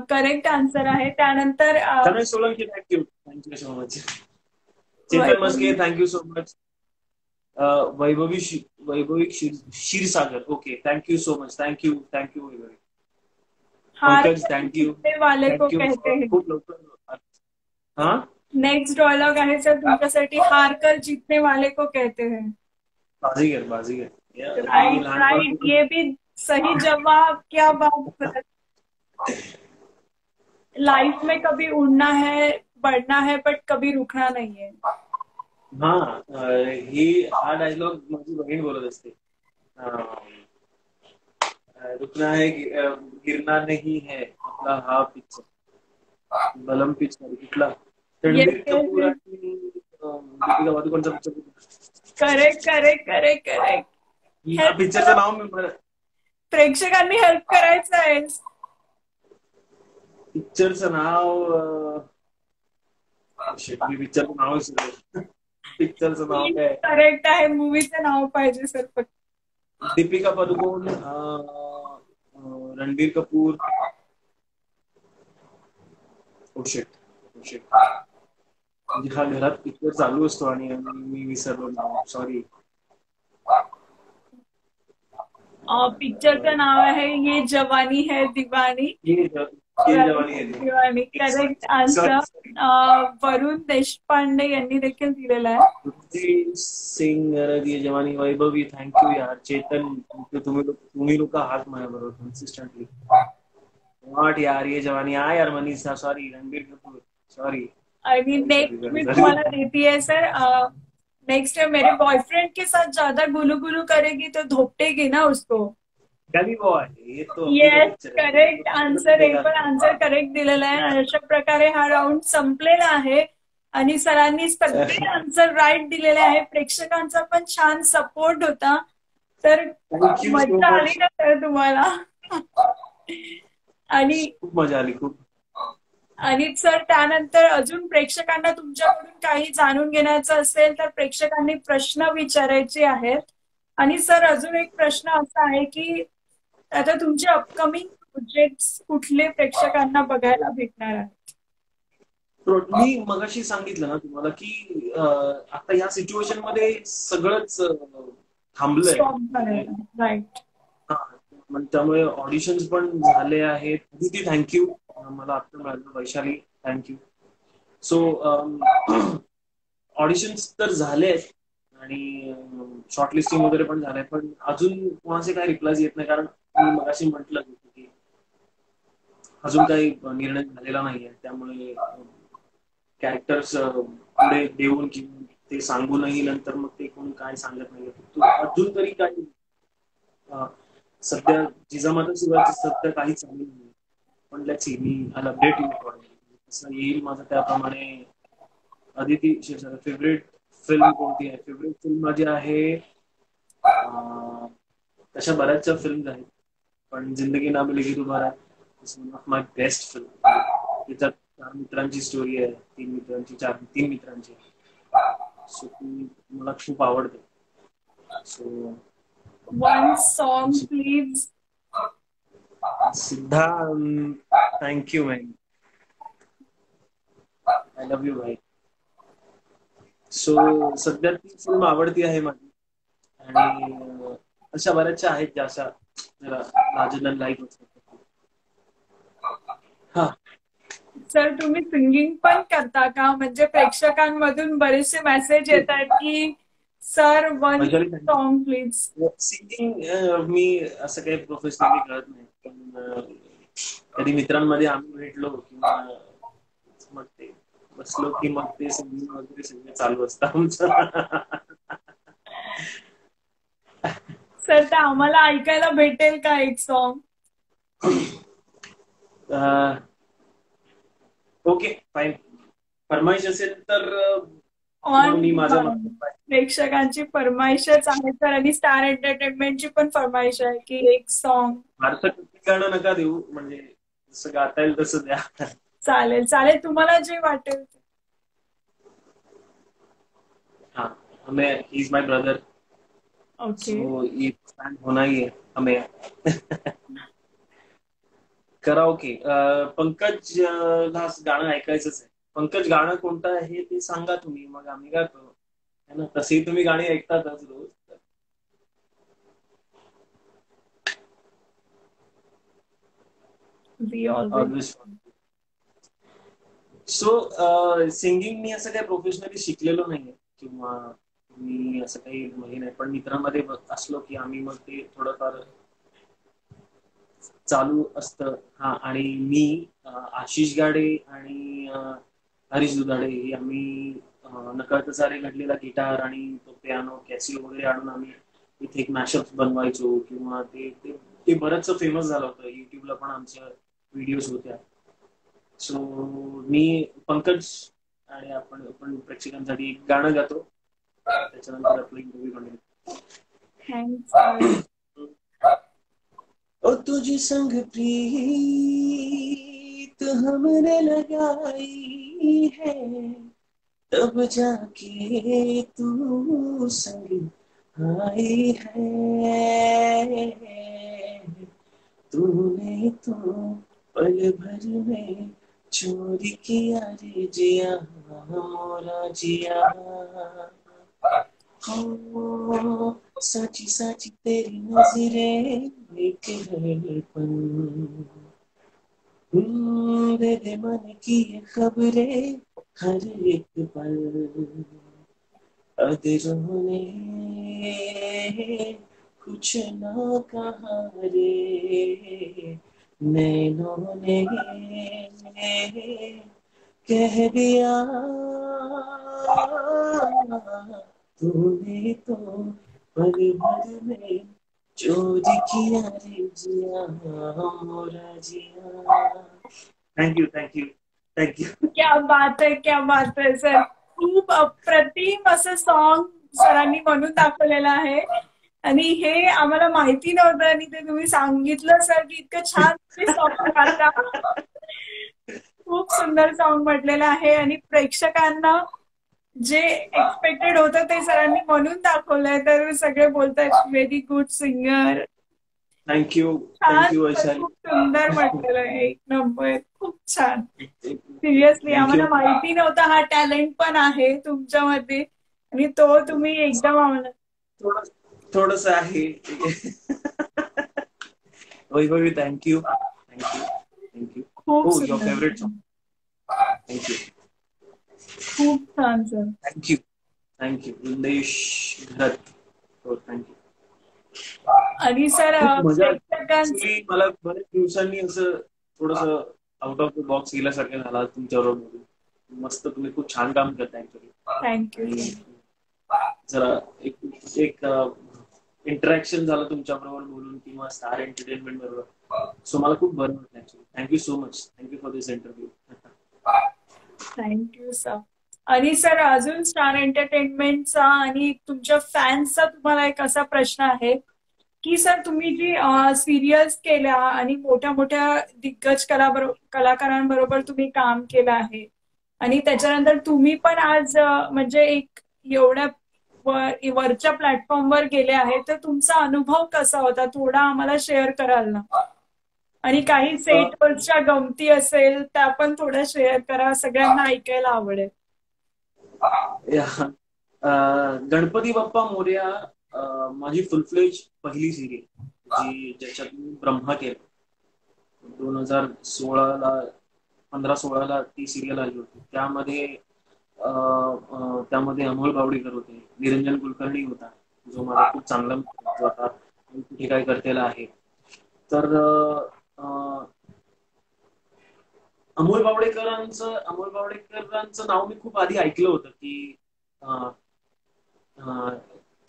Correct answer आहे. त्यानंतर
Ganesh Solanki, thank you so much. Chetan Maske, thank you so much. Vaibhavi Kshirsagar, okay, thank you so much. Thank you Vaibhavi. Pankaj, thank you.
वाले को कहते हैं.
खूप लवकर. हाँ,
नेक्स्ट डायलॉग आहे सर तुमच्यासाठी. हार कर जीतने वाले को कहते हैं.
बाजीगर.
राइट, ये भी सही जवाब. क्या बात. लाइफ में कभी उड़ना है, बढ़ना है, बट कभी रुकना नहीं है.
हा हा डायलॉग माझी बहीण बोलत असते. रुकना है गिरना नहीं है आपला हा पिक्चर बलम पिक्चर कुठला
yes
Ranbir
yes
Kapoor
yes.
आणि दीपिका पादुकोणचा picture.
Correct correct correct correct.
या
हेल्प
पिक्चरचं
करा,
नाव
प्रेक्षकांनी हेल्प करायचं आहे.
पिक्चरचं नाव shit, मी पिक्चरचं नाव विसरलो. पिक्चरचं नाव काय?
करेक्ट आहे, मूवीचं नाव पाहिजे सर फक्त.
Deepika Padukone, Ranbir Kapoor. Oh shit, oh shit. म्हणजे हा घरात पिक्चर चालू असतो आणि मी विसरलो नाव, सॉरी.
पिक्चरचं नाव आहे ये जवानी है दीवानी.
ये जवानी है
दीवानी करेक्ट आन्सर.
सॉरी.
वरुण देशपांडे यांनी देखील दिलेला आहे.
सिंग ये जवानी, वैभवी, थँक्यू यार. चेतन, तुम्ही लोक आहात माझ्याबरोबर कन्सिस्टंटली. नॉट यार ये जवानी. यार मनीषा, सॉरी. रणबीर कपूर, सॉरी.
आणि नेक्स्ट मी तुम्हाला देती है सर. नेक्स्ट है मेरे बॉयफ्रेंड के साथ ज्यादा गुलू गुलू करेगी तो धोपटेगी ना उसको.
गली बॉय, ये तो
येस करेक्ट आन्सर. एक पण आन्सर करेक्ट दिलेला आहे. अशा प्रकारे हा राऊंड संपलेला आहे आणि सरांनी सगळे आन्सर राईट दिलेले आहे. प्रेक्षकांचा पण छान सपोर्ट होता. तर मजा आली ना सर तुम्हाला? आणि
खूप मजा आली, खूप.
आणि सर त्यानंतर अजून प्रेक्षकांना तुमच्याकडून काही जाणून घेण्याचं असेल तर प्रेक्षकांनी प्रश्न विचारायचे आहेत. आणि सर अजून एक प्रश्न असा आहे की आता तुमचे अपकमिंग प्रोजेक्ट कुठले प्रेक्षकांना बघायला भेटणार आहेत?
मी मगाशी सांगितलं ना तुम्हाला की आता या सिच्युएशन मध्ये सगळंच थांबलंय.
राईट.
त्यामुळे ऑडिशन्स पण झाले आहेत. किती थँक्यू, मला आता मिळालं. वैशाली, थँक्यू. सो ऑडिशन्स तर झाले आहेत आणि शॉर्टलिस्टिंग वगैरे पण झालंय, पण अजून कोणाचे काही रिप्लायज येत नाही. कारण मी मगाशी म्हटलं की अजून काही निर्णय झालेला नाहीये. त्यामुळे कॅरेक्टर्स पुढे देऊन किंवा ते सांगूनही नंतर मग ते कोण काय सांगत नाही. अजून तरी काही सध्या जिजामाता शिवायचं सध्या काही चालू नाही. पण let's see, me I update you कसं येईल माझं त्याप्रमाणे. अदिती शिरसाट, फेवरेट फिल्म कोणती आहे? फेवरेट फिल्म माझी आहे, तशा बऱ्याचशा फिल्म आहेत, पण जिंदगी ना मिलेगी दोबारा is one of my best film. त्याच्यात 4 मित्रांची स्टोरी आहे, 3 मित्रांची. सो ती मला खूप आवडते. So
one song please.
Siddha, thank you man. I love you भाई. सो सध्या ती फिल्म आवडती आहे माझी. आणि अशा बऱ्याचशा आहेत ज्या अशा जरा लाजन लाईक असतात. हा
सर तुम्ही सिंगिंग पण करता का? म्हणजे प्रेक्षकांमधून बरेचसे मेसेज येत आहेत की sir one song please.
Singing मी असं काही प्रोफेशनली करत नाही, पण कधी मित्रांमध्ये आम्ही भेटलो किंवा मग ते बसलो की मग ते सिंगिंग वगैरे सगळं चालू असतं आमचं.
सर तर आम्हाला ऐकायला भेटेल का एक सॉन्ग?
Okay fine. फरमाईश असेल तर मी माझं
प्रेक्षकांची फरमाईशच आहे सर. आणि स्टार एंटरटेनमेंटची पण फरमाईश आहे की एक सॉन्ग.
फारसं गाणं नका देऊ, म्हणजे जसं गाता येईल तसं द्या.
चालेल चालेल, तुम्हाला जे वाटेल.
हाँ, हमें he is my brother.
Okay.
So ये फैन होना ही है हमें. कराओके. पंकज ला गाणं ऐकायचंच आहे. पंकज गाणं कोणतं आहे ते सांगा तुम्ही, मग आम्ही गातो. है ना, तसेही तुम्ही गाणी ऐकतातच रोज. सो सिंगिंग मी असं काही प्रोफेशनली शिकलेलो नाहीये किंवा मी असं काही नाही, पण मित्रांमध्ये असलो की आम्ही मग ते थोडंफार चालू असतं. हा, आणि मी आशिष गाडे आणि हरीश दुधाडे हे आम्ही नकळत सारे घडलेला गिटार आणि तो पियानो कॅसिओ वगैरे आणून आम्ही इथे एक मॅशअप बनवायचो किंवा ते ते ते बरंचसं फेमस झालं होतं. युट्यूबला पण आमच्या व्हिडिओज होत्या. सो मी पंकज आणि आपण प्रेक्षकांसाठी एक गाणं गातो, त्याच्यानंतर आपली मूवी बनवली.
थँक्स.
ओ तुझी संग प्रीत हमने लगाई है, तब जाके तू संग आई है. तूने तो पल भर में चोरी किया रे जिया, मोरा जिया. हो साची साची तेरी नजरें एक दर्पण, दे दे मन की ये खबरें हर एक पल. अधरों ने कुछ ना कहा रे, नैनों ने कह दिया, तूने तो पल भर में चोरी किया रे जिया, मोरा जिया. Thank you thank you thank you.
क्या बात आहे, क्या बात आहे सर. खूप अप्रतिम असं सॉन्ग सरांनी म्हणून दाखवलेलं आहे आणि हे आम्हाला माहिती नव्हतं आणि ते तुम्ही सांगितलं सर की इतकं छान सॉन्ग गाता. खूप सुंदर सॉन्ग म्हटलेलं आहे आणि प्रेक्षकांना जे एक्सपेक्टेड होतं ते सरांनी म्हणून दाखवलंय. तर सगळे बोलतात व्हेरी गुड सिंगर.
थँक्यू
छान,
थँक्यू वैशाली.
खूप सुंदर म्हटलेलं आहे. एक नंबर, खूप छान. सिरियसली आम्हाला माहिती नव्हता हा टॅलेंट पण आहे तुमच्यामध्ये आणि तो तुम्ही एकदम आम्हाला
थोडस आहे. Vaibhavi thank you thank you thank you.
खूप
हो, युअर
सुंदर,
फेवरेट सॉन्ग. थँक्यू
खूप छान sir.
Thank you thank you. Indesh Gharat. हो थँक्यू.
आणि सर
खूप मजा आली.
प्रेक्षकांचं
Actually मला बरेच दिवसांनी असं थोडस आउट ऑफ द बॉक्स गेल्यासारखं झालं तुमच्याबरोबर बोलून. मस्त, तुम्ही खूप छान काम करता ऍक्च्युली.
थँक्यू
आणि
सर.
जरा एक एक इंटरॅक्शन झालं तुमच्या बरोबर बोलून किंवा स्टार एंटरटेनमेंट बरोबर. सो मला खूप बरं वाटलं actually. Thank you so much. Thank you for this interview.
Thank you sir. आणि सर अजून स्टार एंटरटेनमेंटचा आणि तुमच्या फॅन्सचा तुम्हाला एक असा प्रश्न आहे की सर तुम्ही जी सिरियल्स केल्या आणि मोठ्या मोठ्या दिग्गज कलाकारांबरोबर तुम्ही काम केलं आहे आणि त्याच्यानंतर तुम्ही पण आज म्हणजे एक एवढ्या वरच्या प्लॅटफॉर्मवर गेले आहे, तर तुमचा अनुभव कसा होता थोडा आम्हाला शेअर कराल ना? आणि काही सेटवरच्या गमती असेल त्या पण थोड्या शेअर करा, सगळ्यांना ऐकायला आवडेल.
गणपती बाप्पा मोरया माझी फुलफ्लेज पहिली सिरियल ज्याच्यात मी ब्रह्मा केलं. 2016ला 15-16ला ती सिरियल आली होती. त्यामध्ये अमोल बावडीकर होते, निरंजन कुलकर्णी होता जो माझा खूप चांगला मित्र आता कुठे काय करतेला आहे. तर अमोल बावडेकरांचं नाव मी खूप आधी ऐकलं होतं की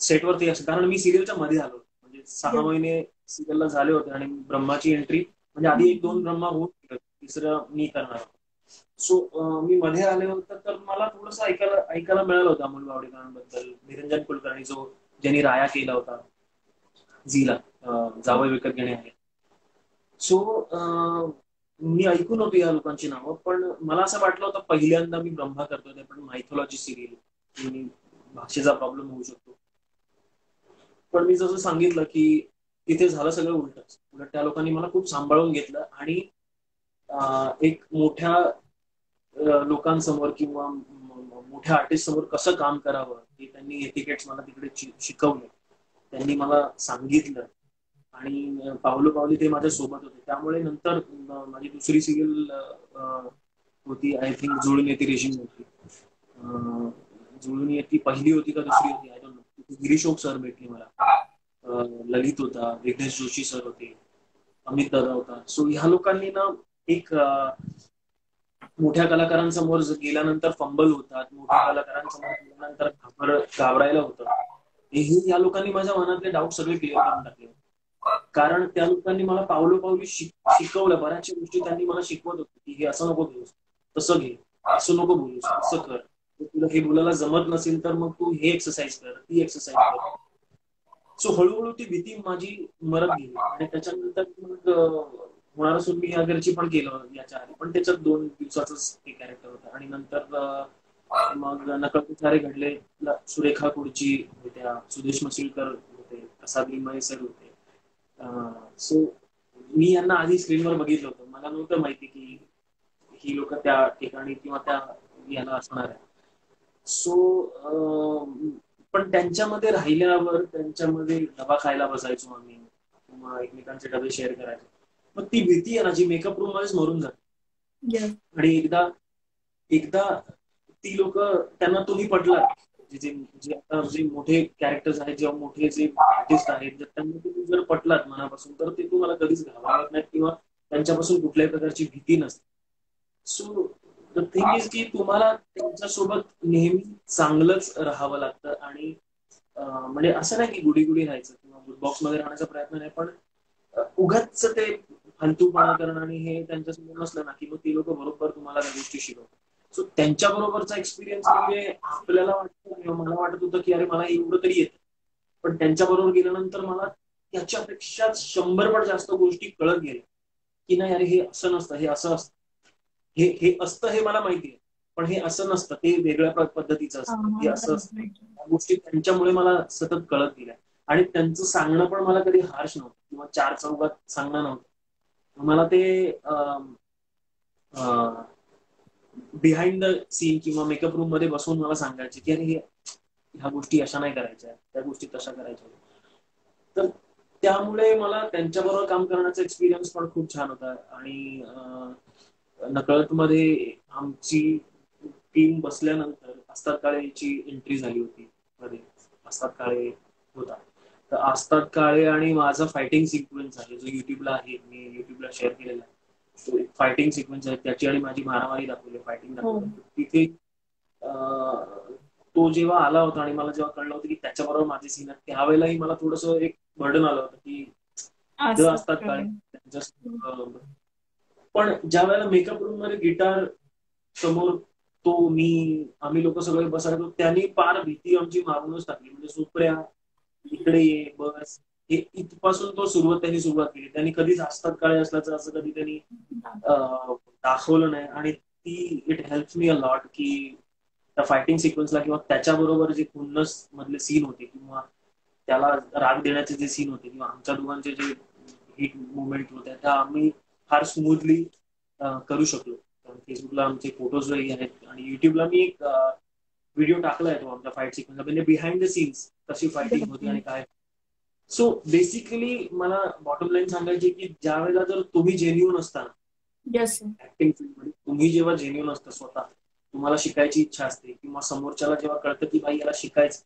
सेटवरती असं, कारण मी सिरियलच्या मध्ये आलो म्हणजे 6 महिने सिरियलला झाले होते आणि ब्रह्माची एंट्री म्हणजे आधी 1-2 ब्रह्मा होऊन तिसरं मी करणार होतो. सो मी मध्ये आले होते तर मला थोडस ऐकायला मिळालं होतं अमोल बावडेकरांबद्दल. निरंजन कुलकर्णी ज्यांनी राया केला होता झीला, जावई विकत घेणे आहे. सो मी ऐकून होतो या लोकांची नावं, पण मला असं वाटलं होतं पहिल्यांदा मी ब्रह्मा करतोय पण मायथॉलॉजी सिरियल, भाषेचा प्रॉब्लेम होऊ शकतो. पण मी जसं सांगितलं की तिथे झालं सगळं उलटच. उलट त्या लोकांनी मला खूप सांभाळून घेतलं आणि एक मोठ्या लोकांसमोर किंवा मोठ्या आर्टिस्ट समोर कसं काम करावं हे त्यांनी एटिकेट्स मला तिकडे शिकवले, त्यांनी मला सांगितलं आणि पावलोपावली ते माझ्या सोबत होते. त्यामुळे नंतर माझी दुसरी सिरियल होती, आय थिंक जुळून येते रेशीम होती. जुळून येती पहिली होती का दुसरी होती I don't know. Girish Oak sir भेटले मला, ललित होता, विघ्नेश जोशी सर होते, अमित दादा होता. सो ह्या लोकांनी ना एक मोठ्या कलाकारांसमोर गेल्यानंतर फंबल होतात, मोठ्या कलाकारांसमोर गेल्यानंतर घाबरायला होतं. हे या लोकांनी माझ्या मनातले डाऊट सगळे क्लिअर करून टाकले. कारण त्या लोकांनी मला पावलोपावली शिकवलं. बऱ्याचशा गोष्टी त्यांनी मला शिकवत होते की हे असं नको घेऊस, तसं घे, असं नको बोलूस, असं कर, तुला हे बोलायला जमत नसेल तर मग तू हे एक्सरसाइज कर, ती एक्सरसाइज कर. सो हळूहळू ती भीती माझी मरत गेली. आणि त्याच्यानंतर मग होणारा सून मी घरची पण केलं याच्या आधी, पण त्याच्यात 2 दिवसाचंच ते कॅरेक्टर होतं. आणि नंतर मग नकळते सारे घडले, सुरेखा कुडची होत्या, सुदेश मसिलकर होते, प्रसाद लिंबाळे सर होते. सो मी यांना आधी स्क्रीनवर बघितलं होतं. मला नव्हतं माहिती की ही लोक त्या ठिकाणी किंवा त्या याला असणार आहे. सो पण त्यांच्यामध्ये राहिल्यावर त्यांच्यामध्ये डबा खायला बसायचो आम्ही किंवा एकमेकांचे डबे शेअर करायचो. मग ती भीती आहे ना, जी मेकअप रूम मध्येच मरून जाते.
Yes.
आणि एकदा एकदा ती लोक त्यांना तुम्ही पटला, जे आता जे मोठे कॅरेक्टर्स आहेत, जेव्हा मोठे जे आर्टिस्ट आहेत, जर त्यांना तुम्ही जर पटलात मनापासून, तर ते तुम्हाला कधीच घाबरत नाहीत किंवा त्यांच्यापासून कुठल्याही प्रकारची भीती नसते. सो द थिंग इज की तुम्हाला त्यांच्यासोबत नेहमी चांगलंच राहावं लागतं. आणि म्हणजे असं नाही की गुडी गुडी राहायचं किंवा बॉक्स मध्ये राहण्याचा प्रयत्न नाही, पण उगाच ते फालतूपणा करणं आणि हे त्यांच्यासमोर नसलं ना की मग ती लोक बरोबर तुम्हाला त्या गोष्टी शिकवतात. सो त्यांच्या बरोबरचा एक्सपिरियन्स म्हणजे आपल्याला वाटतं किंवा मला वाटत होतं की अरे मला एवढं तरी येतं, पण त्यांच्या बरोबर गेल्यानंतर मला त्याच्यापेक्षा 100 पट जास्त गोष्टी कळत गेल्या की नाही अरे हे असं नसतं, हे असं असतं, हे असतं हे मला माहिती आहे, पण हे असं नसतं, ते वेगळ्या पद्धतीचं असतं, हे असं असतं. या गोष्टी त्यांच्यामुळे मला सतत कळत गेल्या. आणि त्यांचं सांगणं पण मला कधी हार्श नव्हतं किंवा 4 चौघात सांगणं नव्हतं. मला ते बिहाइंड द सीन किंवा मेकअप रूम मध्ये बसून मला सांगायचे की अरे ह्या गोष्टी अशा नाही करायच्या, त्या गोष्टी तशा करायच्या. तर त्यामुळे मला त्यांच्याबरोबर काम करण्याचा एक्सपिरियन्स पण खूप छान होता. आणि नकळत मध्ये आमची टीम बसल्यानंतर आस्ताद काळेची एंट्री झाली होती मध्ये. आस्ताद काळे होता, तर आस्ताद काळे आणि माझा फायटिंग सिक्वेन्स आहे जो युट्यूबला आहे, मी युट्यूबला शेअर केलेला आहे. तो एक फायटिंग सिक्वेन्स आहे, त्याची आणि माझी मारामारी दाखवली, फायटिंग दाखवली तिथे. तो जेव्हा आला होता आणि मला जेव्हा कळलं होतं की त्याच्याबरोबर माझे सीन आहेत, त्यावेळेलाही मला थोडस एक बर्डन आलं होतं की असतात काळे त्यांच्या. पण ज्या वेळेला मेकअप रूम मध्ये गिटार समोर आम्ही लोक सगळे बसायचो, त्यांनी पार भीती आमची मारूनच टाकली. म्हणजे सुप्रिया इकडे ये बस, हे इथपासून त्यांनी सुरुवात केली. त्यांनी कधीच आस्ताद काळे असल्याचं असं कधी त्यांनी दाखवलं नाही. आणि ती it help me a lot की त्या फायटिंग सिक्वेन्सला किंवा त्याच्याबरोबर जे खुन्नस मधले सीन होते किंवा त्याला राग देण्याचे जे सीन होते किंवा आमच्या दोघांचे जे हिट मुवमेंट होत्या त्या आम्ही फार स्मूथली करू शकलो. फेसबुकला आमचे फोटोजही आहेत आणि युट्यूबला मी एक व्हिडिओ टाकलाय तो आमच्या फाईट सिक्वेन्सला, म्हणजे बिहाइंड द सीन्स कशी फायटिंग होती आणि काय. सो बेसिकली मला बॉटम लाईन सांगायची की ज्या वेळेला जर तुम्ही जेन्युन असता ऍक्टिंग फील्डमध्ये, तुम्ही जेव्हा जेन्युन असता स्वतः, तुम्हाला शिकायची इच्छा असते किंवा समोरच्याला जेव्हा कळतं की बाई याला शिकायचं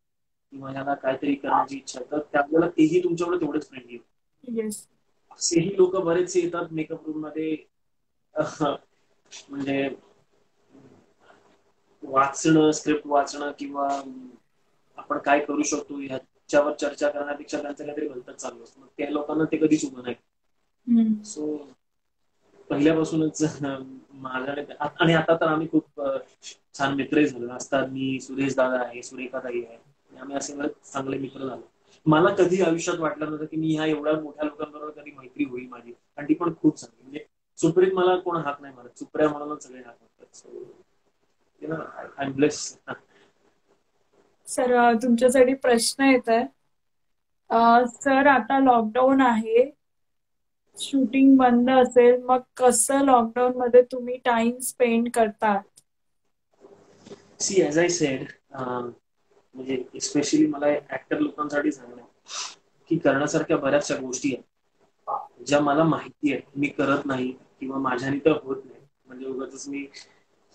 किंवा याला काहीतरी करण्याची इच्छा आहे, तर त्यावेळेला तेही तुमच्याकडे तेवढेच फ्रेंडली होते. असेही लोक बरेचसे येतात मेकअप रूम मध्ये म्हणजे वाचणं, स्क्रिप्ट वाचणं किंवा आपण काय करू शकतो ह्याच्यावर चर्चा करण्यापेक्षा त्यांचं काहीतरी भलतंच चालू असतं. मग त्या लोकांना ते कधीच उभं नाही. सो पहिल्यापासूनच माझ्या आणि आता तर आम्ही खूप छान मित्रही झालो असतात. मी, सुरेश दादा आहे, सुरेखा ताई आहे, आम्ही असे चांगले मित्र झालो. मला कधी आयुष्यात वाटलं नव्हतं की मी ह्या एवढ्या मोठ्या लोकांबरोबर कधी मैत्री होईल माझी. आणि ती पण खूप चांगली. म्हणजे सुप्रीत मला कोण हाक नाही मारत, सुप्रिया म्हणूनच सगळे हाक मारतात. So you know I am blessed.
Sir तुमच्यासाठी प्रश्न येत आहे. सर आता लॉकडाऊन आहे, शूटिंग बंद असेल, मग कसं लॉकडाऊन मध्ये तुम्ही टाइम स्पेंड करतात?
सी ॲज आय सेड, म्हणजे स्पेशली मला ऍक्टर लोकांसाठी सांगणं की करण्यासारख्या बऱ्याचशा गोष्टी आहेत ज्या मला माहिती आहे मी करत नाही किंवा माझ्याने तर होत नाही. म्हणजे उगाच मी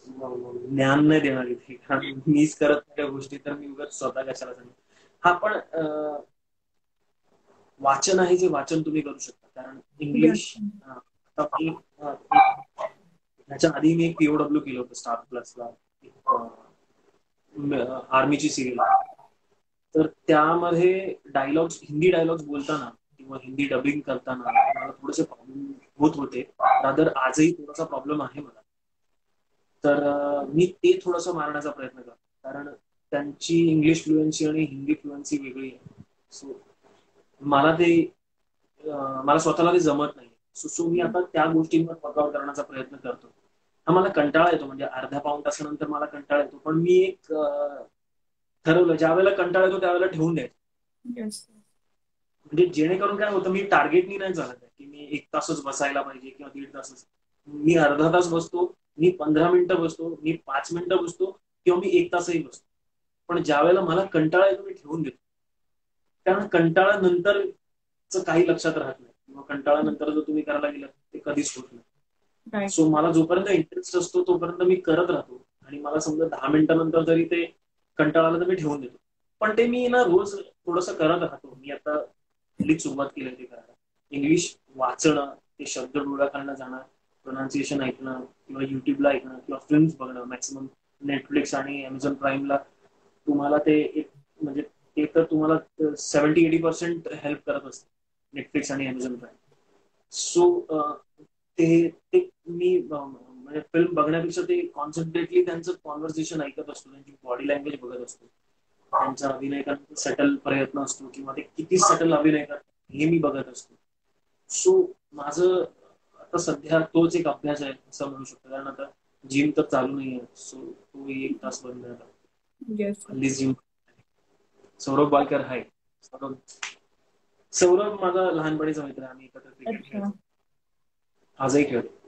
ज्ञान नाही देणार इथे, कारण मीच करत नाही त्या गोष्टी, तर मी उगाच स्वतः कशाला सांगेन. हा पण वाचन आहे, जे वाचन तुम्ही करू शकता. कारण इंग्लिश ह्याच्या आधी मी एक पीओडब्ल्यू केलं होतं स्टार प्लसला, आर्मीची सिरियल. तर त्यामध्ये डायलॉग्स, हिंदी डायलॉग्स बोलताना किंवा हिंदी डबिंग करताना मला थोडेसे प्रॉब्लेम होत होते. रादर आजही थोडासा प्रॉब्लेम आहे मला. तर मी ते थोडंसं मारण्याचा प्रयत्न करतो, कारण त्यांची इंग्लिश फ्लुएन्सी आणि हिंदी फ्लुएन्सी वेगळी आहे. सो मला ते मला स्वतःला ते जमत नाही. सो मी आता त्या गोष्टींवर वर्कआउट करण्याचा प्रयत्न करतो. हा मला कंटाळा येतो, म्हणजे अर्ध्या पाऊण तासानंतर मला कंटाळा येतो, पण मी एक ठरवलं, ज्या वेळेला कंटाळा येतो त्यावेळेला ठेवून द्यायचं.
Yes.
म्हणजे जेणेकरून काय होतं, मी टार्गेटनी नाही चालत आहे की मी 1 तासच बसायला पाहिजे किंवा 1.5 तासच. मी अर्धा तास बसतो, मी 15 मिनिटं बसतो, मी 5 मिनिटं बसतो किंवा मी 1 तासही बसतो. पण ज्या वेळेला मला कंटाळा येतो मी ठेवून देतो. कारण कंटाळा नंतरच काही लक्षात राहत नाही, किंवा कंटाळा नंतर जर तुम्ही करायला गेलात ते कधीच होत नाही.
Right.
सो मला जोपर्यंत इंटरेस्ट असतो तोपर्यंत मी करत राहतो, आणि मला समजा 10 मिनिटानंतर जरी ते कंटाळा आला तर मी ठेवून देतो. पण ते मी ना रोज थोडंसं करत राहतो. मी आता हल्लीच सुरुवात केली ते करायला. इंग्लिश वाचणं, ते शब्द डोळ्याखालनं जाणं, प्रोनाऊन्सिएशन ऐकणं, किंवा युट्यूबला ऐकणं, किंवा फिल्म्स बघणं. मॅक्सिमम नेटफ्लिक्स आणि अमेझॉन प्राईमला तुम्हाला ते एक, म्हणजे ते तर तुम्हाला 70-80% हेल्प करत असते, नेटफ्लिक्स आणि अमेझॉन प्राईम. सो ते ते मी म्हणजे फिल्म बघण्यापेक्षा ते कॉन्सन्ट्रेटली त्यांचं कॉन्व्हर्सेशन ऐकत असतो, त्यांची बॉडी लँग्वेज बघत असतो, त्यांचा अभिनय करण्याचा सटल प्रयत्न असतो, किंवा ते किती सटल अभिनय करतात हे मी बघत असतो. सो माझं आता सध्या तोच एक अभ्यास आहे असं म्हणू शकतो, कारण आता जिम तर चालू नाही आहे. सो तो 1 तास बंद आहे.
Yes.
हल्ली जिम. सौरभ बालकर आहे. सौरभ माझा लहानपणीचा मित्र आहे. आम्ही एकत्र क्रिकेट
अच्छा.
खेळतो, आजही खेळतो.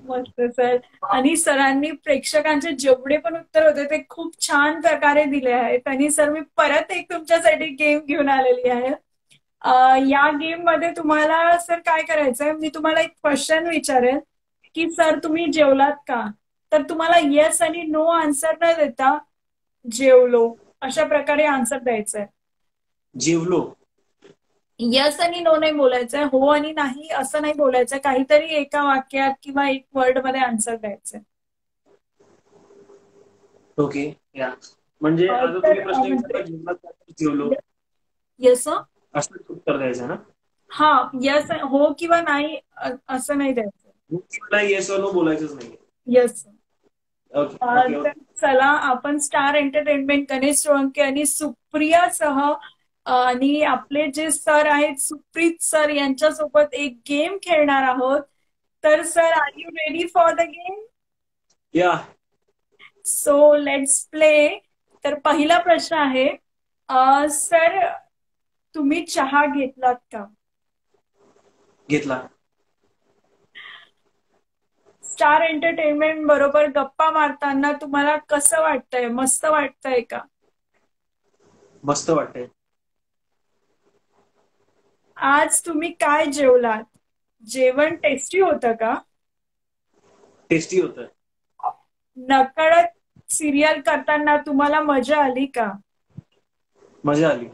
मस्त सर. आणि सरांनी प्रेक्षकांचे जेवढे पण उत्तर होते ते खूप छान प्रकारे दिले आहेत. आणि सर, मी परत एक तुमच्यासाठी गेम घेऊन आलेली आहे. या गेम मध्ये तुम्हाला सर काय करायचंय, मी तुम्हाला एक क्वेश्चन विचारेल की सर तुम्ही जेवलात का, तर तुम्हाला येस आणि नो आन्सर न देता जेवलो अशा प्रकारे आन्सर द्यायचंय.
जेवलो.
येस आणि नो नाही बोलायचंय, हो आणि नाही असं नाही बोलायचं, काहीतरी एका वाक्यात किंवा एक वर्ड मध्ये आन्सर द्यायचंय.
ओके, या. म्हणजे आता
तर
तुम्ही प्रश्न
म्हणजे
विचारला, जेवलात का? जेवलो
येस,
असं उत्तर द्यायचं ना?
हा, येस, हो किंवा नाही असं नाही द्यायचं.
नाही, येस नो बोलायचंच नाही.
येस.
ओके ओके
तर चला, आपण स्टार एंटरटेनमेंट गणेश सोळंके आणि सुप्रियासह आणि आपले जे सर आहेत सुप्रीत सर यांच्यासोबत एक गेम खेळणार आहोत. तर sir, are you ready for the game?
Yeah.
So let's play. तर पहिला प्रश्न आहे, सर तुम्ही चहा घेतलात का?
घेतला.
स्टार एंटरटेनमेंट बरोबर गप्पा मारताना तुम्हाला कसं वाटतंय? मस्त वाटतंय का?
मस्त वाटतंय.
आज तुम्ही काय जेवलात? जेवण टेस्टी होतं का?
टेस्टी होतं.
नकळत सिरियल करताना तुम्हाला मजा आली का?
मजा आली.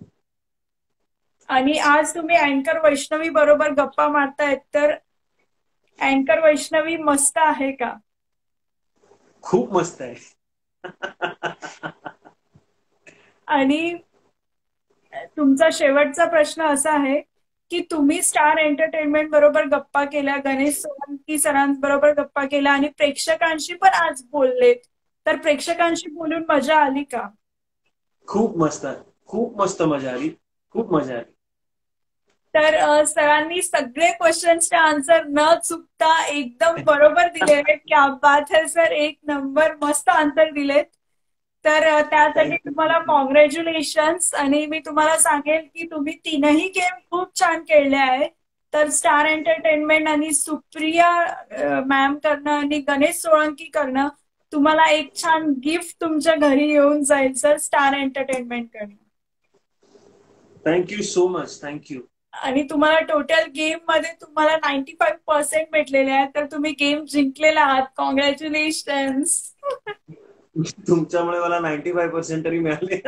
आणि आज तुम्ही अँकर वैष्णवी बरोबर गप्पा मारतायत, तर अँकर वैष्णवी मस्त आहे का?
खूप मस्त आहे.
आणि तुमचा शेवटचा प्रश्न असा आहे की तुम्ही स्टार एंटरटेनमेंट बरोबर गप्पा केल्या, गणेश सोळंकी सरांबरोबर गप्पा केल्या आणि प्रेक्षकांशी पण आज बोललेत, तर प्रेक्षकांशी बोलून मजा आली का?
खूप मस्त, खूप मस्त मजा आली, खूप मजा आली.
तर सरांनी सगळे क्वेश्चन्सचे आन्सर न चुकता एकदम बरोबर दिले. क्या बात है सर, एक नंबर, मस्त आन्सर दिलेत. तर त्यासाठी तुम्हाला कॉंग्रॅच्युलेशन्स. आणि मी तुम्हाला सांगेल की तुम्ही तीनही गेम खूप छान खेळले आहे. तर स्टार एंटरटेनमेंट आणि सुप्रिया मॅम करणं आणि गणेश सोळंकी करणं, तुम्हाला एक छान गिफ्ट तुमच्या घरी येऊन जाईल सर, स्टार एंटरटेनमेंट करणं.
Thank you so much, thank you.
आणि तुम्हाला टोटल गेम मध्ये तुम्हाला 95% भेटलेले आहेत, तर तुम्ही गेम जिंकलेला आहात. कॉंग्रॅच्युलेशन्स.
तुमच्यामुळे मला 95% तरी मिळाले.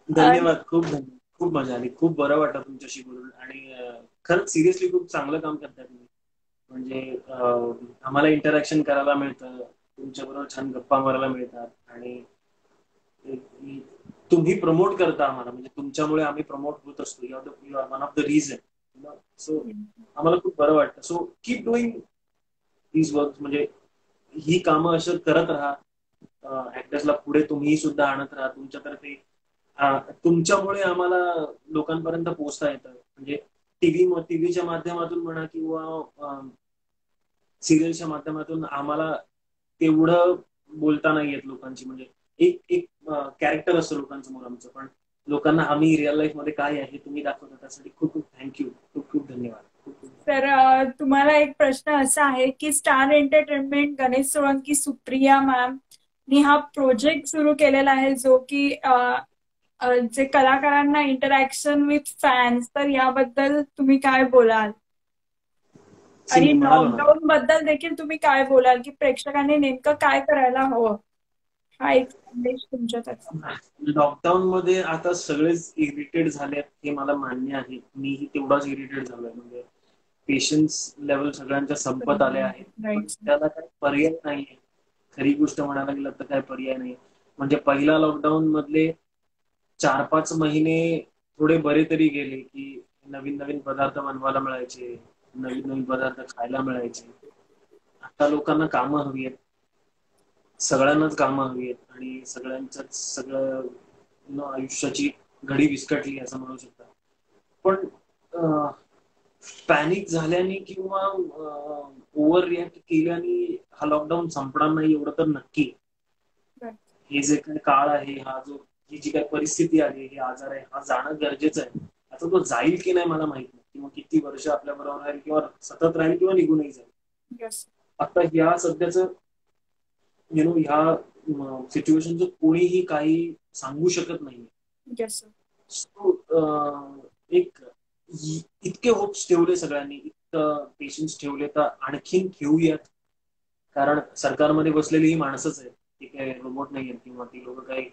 धन्यवाद, खूप धन्यवाद. खूप मजा आली, खूप बरं वाटलं तुमच्याशी बोलून आणि खरंच सिरियसली खूप चांगलं काम करताय तुम्ही. म्हणजे आम्हाला इंटरॅक्शन करायला मिळतं, तुमच्याबरोबर छान गप्पा मारायला मिळतात आणि तुम्ही प्रमोट करता आम्हाला, म्हणजे तुमच्यामुळे आम्ही प्रमोट होत असतो. You are one of the reason. So आम्हाला खूप बरं वाटतं. So keep doing these work, म्हणजे ही कामं असं करत राहा. ऍक्टर्सला पुढे तुम्ही सुद्धा आणत राहा तुमच्यातर्फे. तुमच्यामुळे आम्हाला लोकांपर्यंत पोहोचता येतं, म्हणजे टीव्हीच्या माध्यमातून म्हणा किंवा सिरियलच्या माध्यमातून आम्हाला तेवढं बोलता नाही येत लोकांची, म्हणजे एक एक कॅरेक्टर असतं लोकांसमोर आमचं, पण लोकांना आम्ही रिअल लाईफ मध्ये काय आहे तुम्ही दाखवता, त्यासाठी खूप खूप थँक्यू, खूप खूप धन्यवाद, खूप खूप धन्यवाद.
तर तुम्हाला एक प्रश्न असा आहे की star entertainment, Ganesh Solanki, Supriya ma'am नी हा प्रोजेक्ट सुरू केलेला आहे जो की जे कलाकारांना इंटरॅक्शन विथ फॅन्स, तर याबद्दल तुम्ही काय बोलाल? आणि
मी म्हणालो ना,
लॉकडाऊन बद्दल देखील तुम्ही काय बोलाल की प्रेक्षकांनी नेमकं काय करायला हवं? हा एक संदेश तुमच्यातर्फे.
लॉकडाऊन मध्ये आता सगळेच इरिटेट झालेत हे मला मान्य आहे. मीही तेवढाच इरिटेट झालोय, म्हणजे पेशन्स लेवल सगळ्यांच्या संपत आले आहेत, पण
राईट.
त्याला काही पर्याय नाहीये. खरी गोष्ट म्हणायला गेलं तर काय पर्याय नाही. म्हणजे पहिला लॉकडाऊन मधले 4-5 महिने थोडे बरे तरी गेले, की नवीन नवीन पदार्थ बनवायला मिळायचे, नवीन नवीन पदार्थ खायला मिळायचे. आता लोकांना कामं हवी आहेत, सगळ्यांनाच कामं हवी आहेत आणि सगळ्यांचंच सगळं आयुष्याची घडी विस्कटली असं म्हणू शकता. पण पॅनिक झाल्याने किंवा ओव्हर रिॲक्ट केल्याने हा लॉकडाऊन संपणार नाही एवढं तर नक्की. हे जे काही काळ आहे, ही जी काही परिस्थिती आहे, हे आजार आहे, हा जाणं गरजेचं आहे. आता तो जाईल की नाही मला माहित नाही, किंवा किती वर्ष आपल्या बरोबर राहील किंवा सतत राहील किंवा निघूनही जाईल.
येस.
आता ह्या सध्याचं ह्या सिच्युएशनचं कोणीही काही सांगू शकत नाही.
येस.
सो एक इतके होप्स ठेवले सगळ्यांनी, इतकं पेशन्स ठेवले, तर आणखीन ठेवूयात. कारण सरकारमध्ये बसलेली ही माणसंच आहेत, ती काही रोबोट नाही आहेत किंवा ती लोक काही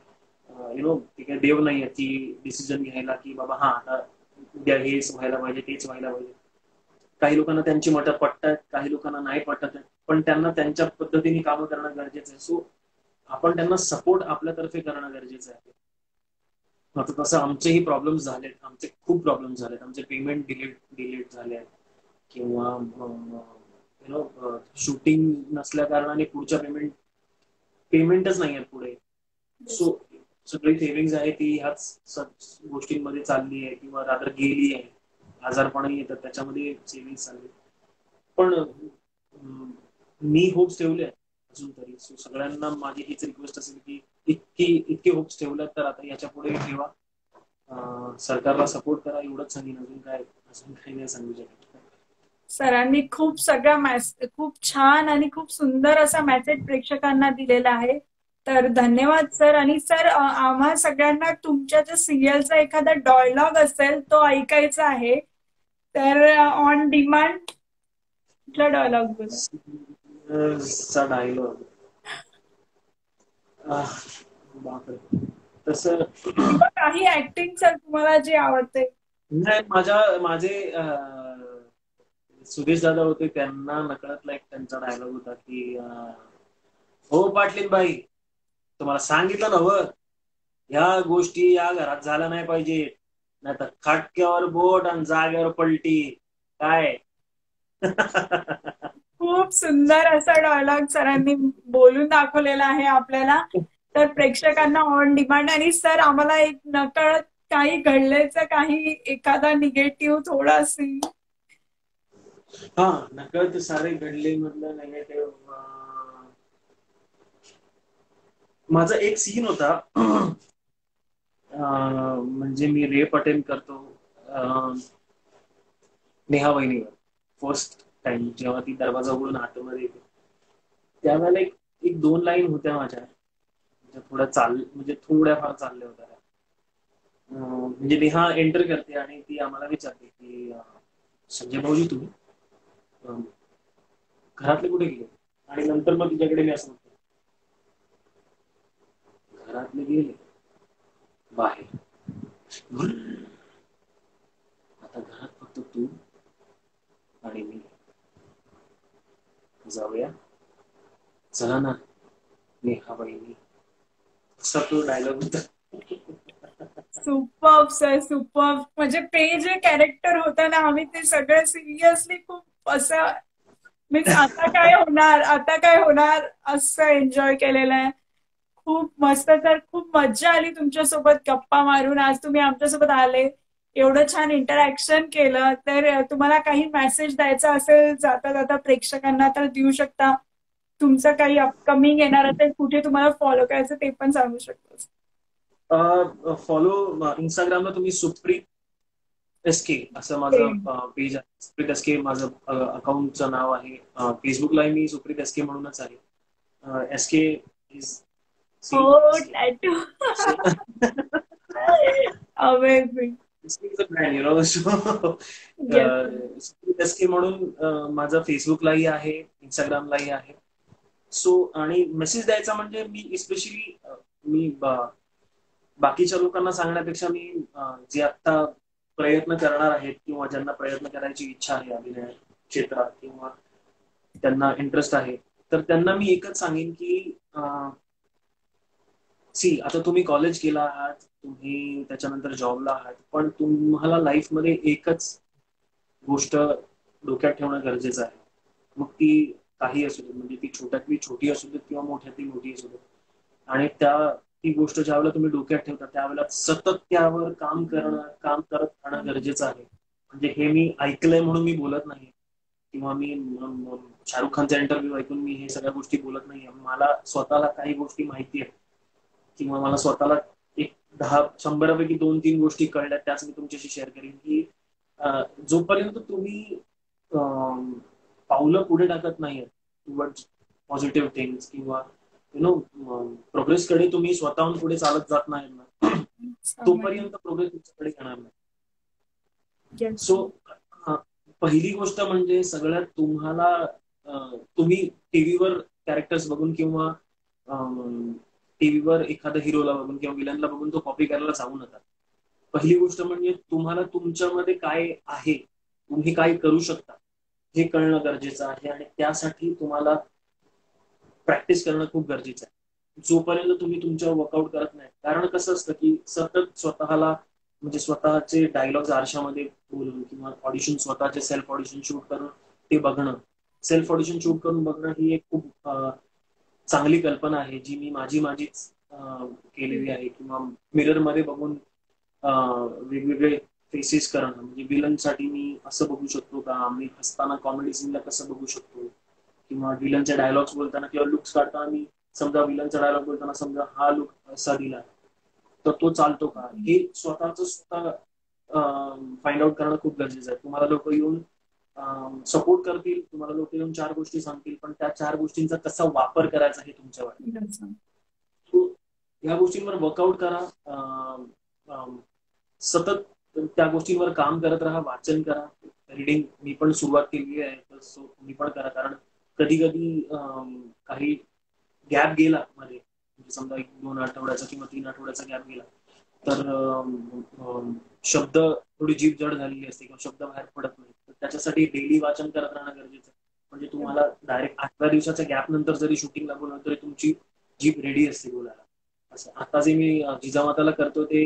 ती काही देव नाही आहेत ती डिसिजन घ्यायला की बाबा हा आता उद्या हेच व्हायला पाहिजे, तेच व्हायला पाहिजे. काही लोकांना त्यांची मतं पटतात, काही लोकांना नाही पटत आहेत, पण त्यांना त्यांच्या पद्धतीने कामं करणं गरजेचं आहे. सो आपण त्यांना सपोर्ट आपल्यातर्फे करणं गरजेचं आहे. आता तसं आमचेही प्रॉब्लेम्स झालेत, आमचे खूप प्रॉब्लेम्स झालेत, आमचे पेमेंट डिलीट झाले आहेत किंवा शूटिंग नसल्या कारणाने पुढच्या पेमेंटच नाही आहेत पुढे. सो सगळी सेव्हिंग्ज आहे ती ह्याच गोष्टींमध्ये चालली आहे किंवा रात्र गेली आहे. आजारपणही येतात त्याच्यामध्ये सेव्हिंग चालली. पण मी होप्स ठेवले अजून तरी. सो सगळ्यांना माझी हीच रिक्वेस्ट असेल की इतके होप्स ठेवल्यात तर आता याच्या पुढे ठेवा. सरकारला सपोर्ट करा, एवढंच सांगेन. अजून काही नाही सांगू शकत.
सरांनी खूप छान आणि खूप सुंदर असा मेसेज प्रेक्षकांना दिलेला आहे. तर धन्यवाद सर. आणि सर आम्हा सगळ्यांना तुमच्या ज्या सिरियलचा एखादा डायलॉग असेल तो ऐकायचा आहे. तर ऑन डिमांड कुठला डायलॉग बोला?
चा डायलॉग बापरे, तसं
किंवा काही ऍक्टिंग सर तुम्हाला जे आवडते.
नाही, माझे सुदेश दादा होते, त्यांना नकळतला एक त्यांचा डायलॉग होता की हो पाटलीन बाई, तुम्हाला सांगितलं ना व ह्या गोष्टी या घरात झाल्या नाही पाहिजे, नाही तर खाटक्यावर बोट आणि जागेवर पलटी काय.
खूप सुंदर असा डायलॉग सरांनी बोलून दाखवलेला आहे आपल्याला. तर प्रेक्षकांना ऑन डिमांड. आणि सर आम्हाला एक नकळत काही घडल्याचं काही एखादा निगेटिव्ह थोडा सीन.
हा, नकळत सारे घडले मधलं नेगेटिव्ह. माझा एक सीन होता, म्हणजे मी रेप अटेम्प्ट करतो नेहा वहिनीवर फर्स्ट टाइम, जेव्हा ती दरवाजा उघडून आतमध्ये येते. त्यावेळेला एक दोन लाईन होत्या माझ्या, म्हणजे थोड्याफार चालल्या होत्या. म्हणजे नेहा एंटर करते आणि ती आम्हाला विचारते की संजय भाऊजी तुम्ही घरातले कुठे गेले. आणि नंतर मग तिच्याकडे मी असं म्हणतो, घरातले गेले बाहेर. आता घरात फक्त तू आणि मी, जाऊया चला ना नेहा बहिणी, असा तो डायलॉग होता.
Superb sir, superb. म्हणजे ते जे कॅरेक्टर होतं ना, आम्ही ते सगळं सिरियसली खूप असं मीन्स आता काय होणार, आता काय होणार असं एन्जॉय केलेलं आहे. खूप मस्त सर, खूप मज्जा आली तुमच्यासोबत गप्पा मारून. आज तुम्ही आमच्यासोबत आले, एवढं छान इंटरॅक्शन केलं. तर तुम्हाला काही मेसेज द्यायचा असेल जाता जाता प्रेक्षकांना तर देऊ शकता. तुमचं काही अपकमिंग येणार असेल, कुठे तुम्हाला फॉलो करायचं ते पण सांगू शकता.
फॉलो इंस्टाग्रामला तुम्ही सुप्रीत एसके असं माझं पेज आहे. सुप्रीत एसके माझं अकाउंटचं नाव आहे. फेसबुकलाही मी सुप्रीत एसके म्हणूनच आहे. एसके इज
हो, tattoo. Amazing.
Brand you know. So
yes.
Supreet SK म्हणून माझं फेसबुकलाही आहे, इंस्टाग्रामलाही आहे. सो आणि मेसेज द्यायचा म्हणजे मी स्पेशली मी बाकीच्या लोकांना सांगण्यापेक्षा मी जे आता प्रयत्न करणार आहेत किंवा ज्यांना प्रयत्न करायची इच्छा आहे अभिनय क्षेत्रात किंवा त्यांना इंटरेस्ट आहे, तर त्यांना मी एकच सांगेन की आता तुम्ही कॉलेज केला आहात, तुम्ही त्याच्यानंतर जॉबला आहात, पण तुम्हाला लाईफमध्ये एकच गोष्ट डोक्यात ठेवणं गरजेचं आहे. मग ती काही असू दे, म्हणजे ती छोट्यातली छोटी असू देत किंवा मोठ्यातली मोठी असू देत. आणि ती गोष्ट ज्यावेळेला तुम्ही डोक्यात ठेवता त्यावेळेला सतत त्यावर काम करत राहणं गरजेचं आहे. म्हणजे हे मी ऐकलंय म्हणून मी बोलत नाही किंवा मी शाहरुख खानचा इंटरव्ह्यू ऐकून मी हे सगळ्या गोष्टी बोलत नाही. मला स्वतःला काही गोष्टी माहिती आहेत किंवा मला स्वतःला एक 100पैकी 2-3 गोष्टी कळल्या, त्याच मी तुमच्याशी शेअर करेन की जोपर्यंत तुम्ही पावलं पुढे टाकत नाहीये टुवर्ड्स पॉझिटिव्ह थिंग्स किंवा प्रोग्रेसकडे तुम्ही स्वतःहून पुढे चालत जात नाही ना, तोपर्यंत प्रोग्रेस तुमच्याकडे येणार नाही. सो पहिली गोष्ट म्हणजे सगळ्यात तुम्ही टीव्हीवर कॅरेक्टर्स बघून किंवा टीव्हीवर एखाद्या हिरोला बघून किंवा विलनला बघून तो कॉपी करायला जाऊ नका. पहिली गोष्ट म्हणजे तुम्हाला तुमच्यामध्ये काय आहे, तुम्ही काय करू शकता हे कळणं गरजेचं आहे आणि त्यासाठी तुम्हाला प्रॅक्टिस करणं खूप गरजेचं आहे. जोपर्यंत तुम्ही तुमच्यावर वर्कआउट करत नाही, कारण कसं असतं की सतत स्वतःला म्हणजे स्वतःचे डायलॉग्स आरशामध्ये बोलून किंवा ऑडिशन स्वतःचे सेल्फ ऑडिशन शूट करून ते बघणं, सेल्फ ऑडिशन शूट करून बघणं ही एक खूप चांगली कल्पना आहे जी मी माझीच केलेली आहे. किंवा मिररमध्ये बघून वेगवेगळे फेसेस करणं, म्हणजे विलनसाठी मी असं बघू शकतो का, मी हसताना कॉमेडी सीनला कसं बघू शकतो किंवा विलनचे डायलॉग्स बोलताना किंवा लुक्स काढताना मी समजा विलनचा डायलॉग बोलताना समजा हा लुक असा दिला तर तो चालतो का, हे स्वतः फाइंड आउट करणं खूप गरजेचं आहे. तुम्हाला लोक येऊन सपोर्ट करतील, तुम्हाला लोक येऊन 4 गोष्टी सांगतील, पण त्या 4 गोष्टींचा कसा वापर करायचा हे तुमच्यावर. या गोष्टींवर वर्कआउट करा, सतत त्या गोष्टींवर काम करत राहा, वाचन करा, रिडिंग मी पण सुरुवात केली आहे, तर सो तुम्ही पण करा. कारण कधी कधी काही गॅप गेला मध्ये, म्हणजे समजा 1-2 आठवड्याचा किंवा 3 आठवड्याचा गॅप गेला तर शब्द थोडी जीभ जड झालेली असते किंवा शब्द बाहेर पडत नाही, तर त्याच्यासाठी डेली वाचन करत राहणं गरजेचं आहे. म्हणजे तुम्हाला डायरेक्ट 8व्या दिवसाच्या गॅप नंतर जरी शूटिंगला बोलवलं तरी तुमची जीभ रेडी असते बोलायला. असं आता जे मी जिजामाताला करतो ते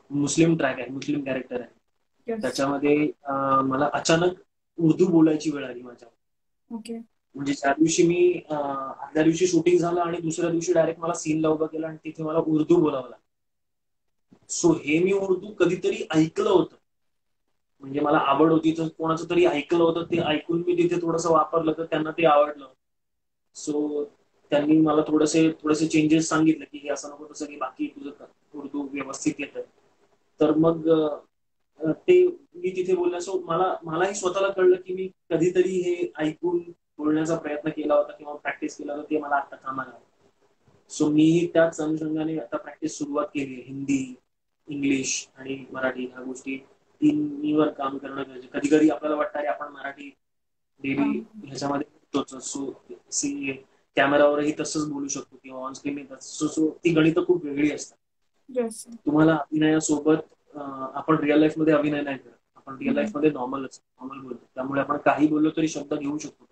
मुस्लिम ट्रॅक आहे, मुस्लिम कॅरेक्टर आहे. त्याच्यामध्ये मला अचानक उर्दू बोलायची वेळ आली माझ्यावर. म्हणजे ज्या दिवशी मी आदल्या दिवशी शूटिंग झालं आणि दुसऱ्या दिवशी डायरेक्ट मला सीनला उभं केलं आणि तिथे मला उर्दू बोलावं लागलं. सो हे मी उर्दू कधीतरी ऐकलं होतं, म्हणजे मला आवड होती तर कोणाचं तरी ऐकलं होतं, ते ऐकून मी तिथे थोडंसं वापरलं तर त्यांना ते आवडलं. सो त्यांनी मला थोडेसे चेंजेस सांगितले की हे असं नको तसं, की बाकी तुझं उर्दू व्यवस्थित येतं. तर मग ते मी तिथे बोलल्या. सो मलाही स्वतःला कळलं की मी कधीतरी हे ऐकून बोलण्याचा प्रयत्न केला होता किंवा प्रॅक्टिस केला होता, ते मला आता कामाला आलं. सो मी त्याच अनुषंगाने आता प्रॅक्टिस सुरुवात केली आहे. हिंदी, इंग्लिश आणि मराठी ह्या गोष्टी तिन्हीवर काम करणं गरजेचं. कधी कधी आपल्याला वाटतं अरे आपण मराठी डेली ह्याच्यामध्ये सो कॅमेरावरही तसंच बोलू शकतो किंवा ऑन स्क्रीन सो ती गणितं खूप वेगळी असतात. तुम्हाला अभिनयासोबत आपण रिअल लाईफ मध्ये अभिनय नाही करत, आपण रिअल लाईफ मध्ये नॉर्मल बोलतो, त्यामुळे आपण काही बोललो तरी शब्द घेऊ शकतो.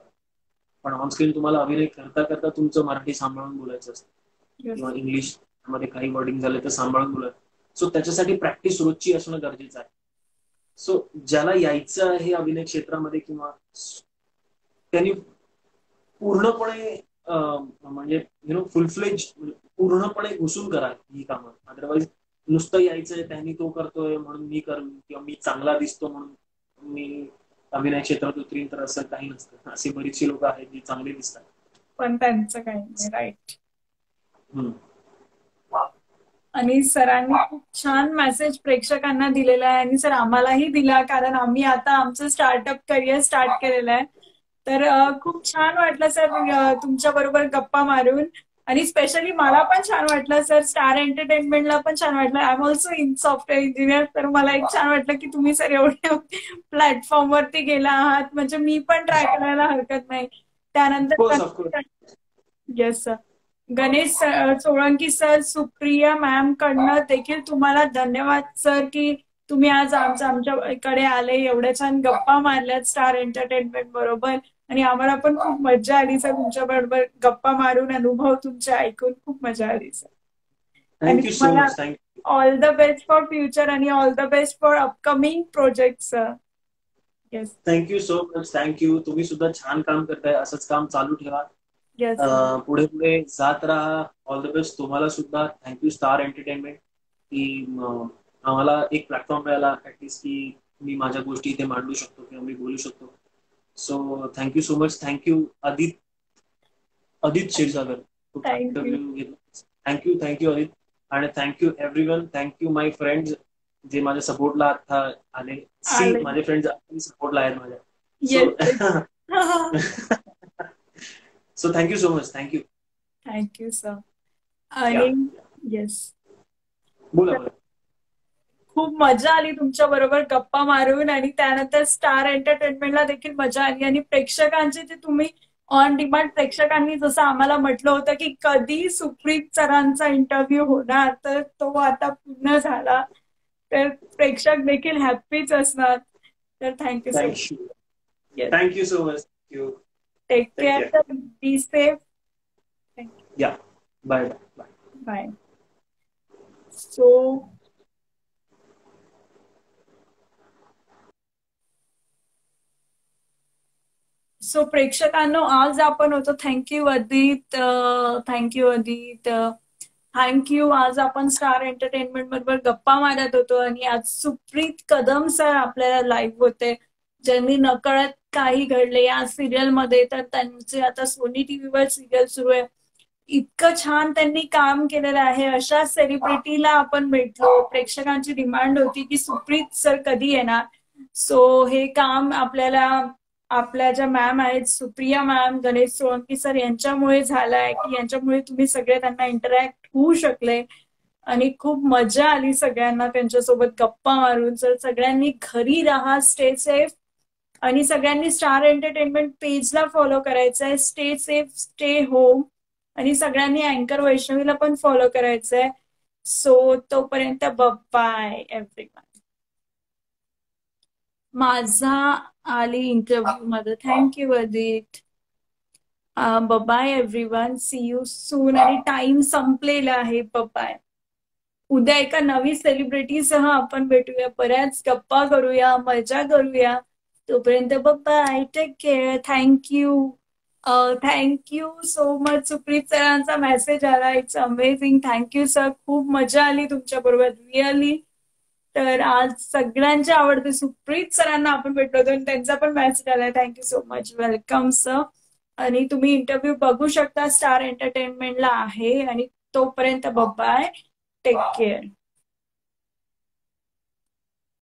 पण ऑनस्क्रीन तुम्हाला अभिनय करता करता तुमचं मराठी सांभाळून बोलायचं असतं किंवा इंग्लिश मध्ये काही वर्डिंग झाले तर सांभाळून बोलायचं. सो त्याच्यासाठी प्रॅक्टिस रोजची असणं गरजेचं आहे. सो ज्याला यायचं आहे अभिनय क्षेत्रामध्ये किंवा त्यांनी पूर्णपणे म्हणजे फुल फ्लेज पूर्णपणे घुसून करा ही कामं. अदरवाईज नुसतं यायचंय त्यांनी तो करतोय म्हणून मी करू किंवा मी चांगला दिसतो म्हणून मी अभिनय क्षेत्रात उतरीन, तर असं काही नसतं. अशी बरीचशी लोक आहेत जी चांगली दिसतात
पण त्यांचं काही नाही. राईट.
हम्म.
आणि सरांनी खूप छान मेसेज प्रेक्षकांना दिलेला आहे आणि सर आम्हालाही दिला, कारण आम्ही आता आमचं स्टार्टअप करिअर स्टार्ट केलेलं आहे. तर खूप छान वाटलं सर तुमच्या बरोबर गप्पा मारून. आणि स्पेशली मला पण छान वाटलं सर, स्टार एंटरटेनमेंटला पण छान वाटलं. I am also in software engineer, तर मला एक छान वाटलं की तुम्ही सर एवढ्या प्लॅटफॉर्मवरती गेला आहात, म्हणजे मी पण ट्राय करायला हरकत नाही. त्यानंतर yes sir, Ganesh Solanki sir, Supriya ma'am कडनं देखील तुम्हाला धन्यवाद सर की तुम्ही आज आमच्याकडे आले, एवढ्या छान गप्पा मारल्यात स्टार एंटरटेनमेंट बरोबर. आणि आम्हाला पण खूप मजा आली सर तुमच्या बरोबर गप्पा मारून, अनुभव तुमचे ऐकून खूप मजा आली सर. आणि
thank you so much.
All the best for future आणि all the best for upcoming project sir. Yes,
thank you so much. Thank you. तुम्ही सुद्धा छान काम करताय, असंच काम चालू ठेवा.
येस,
पुढे पुढे जात राहा. ऑल द बेस्ट तुम्हाला सुद्धा. थँक्यू स्टार एंटरटेनमेंट की आम्हाला एक प्लॅटफॉर्म मिळाला ऍटलीस्ट की मी माझ्या गोष्टी इथे मांडू शकतो किंवा मी बोलू शकतो. So thank you so much. Thank you Aadit Kshirsagar. Interview घेतला. थँक्यू आदित. आणि thank you everyone. Thank you my friends जे माझ्या सपोर्टला आता आले. माझे फ्रेंड्स सपोर्टला आहेत माझ्या. So thank you so much.
Thank you sir. आणि येस,
बोला.
खूप मजा आली तुमच्या बरोबर गप्पा मारून. आणि त्यानंतर स्टार एंटरटेनमेंटला देखील मजा आली. आणि प्रेक्षकांचे जे तुम्ही ऑन डिमांड प्रेक्षकांनी जसं आम्हाला म्हटलं होतं की कधी सुप्रीत सरांचा इंटरव्ह्यू होणार, तर तो आता पूर्ण झाला. तर प्रेक्षक देखील हॅपीच असणार. तर thank you so much.
Thank you so much.
Take care sir. Be safe.
Yeah, bye bye
bye. So प्रेक्षकांनो, आज आपण होतो. थँक्यू अदित. थँक्यू. आज आपण स्टार एंटरटेनमेंट बरोबर गप्पा मारत होतो आणि आज सुप्रीत कदम सर आपल्याला लाईव्ह होते, ज्यांनी नकळत काही घडले या सिरियल मध्ये. तर त्यांचे आता सोनी टीव्हीवर सिरियल सुरू आहे. इतकं छान त्यांनी काम केलेलं आहे. अशा सेलिब्रिटीला आपण भेटलो. प्रेक्षकांची डिमांड होती की सुप्रीत सर कधी येणार. सो हे काम आपल्या ज्या मॅम आहेत, सुप्रिया मॅम, गणेश सोळंकी सर, यांच्यामुळे झालंय की यांच्यामुळे तुम्ही सगळे त्यांना इंटरॅक्ट होऊ शकले. आणि खूप मजा आली सगळ्यांना त्यांच्यासोबत गप्पा मारून. सर सगळ्यांनी घरी राहा, स्टे सेफ. आणि सगळ्यांनी स्टार एंटरटेनमेंट पेजला फॉलो करायचंय. Stay safe, stay home. आणि सगळ्यांनी अँकर वैष्णवीला पण फॉलो करायचंय. सो तोपर्यंत बाय एव्हरीवन. माझा आली इंटरव्ह्यू मध्ये. Thank you Adit. Bye everyone. See you soon. आणि टाइम संपलेला आहे. बाय. उद्या एका नवी सेलिब्रिटीसह आपण भेटूया. बऱ्याच गप्पा करूया, मजा करूया. तोपर्यंत bye. Take care. Thank you so much. Supreet सरांचा मेसेज आला. It's amazing. Thank you sir. खूप मजा आली तुमच्या बरोबर, रिअली. तर आज सगळ्यांचे आवडते सुप्रीत सरांना आपण भेटलो होतो आणि त्यांचा पण मेसेज आलाय. Thank you so much. Welcome sir. आणि तुम्ही इंटरव्ह्यू बघू शकता, स्टार एंटरटेनमेंटला आहे. आणि तोपर्यंत बाय. Take care.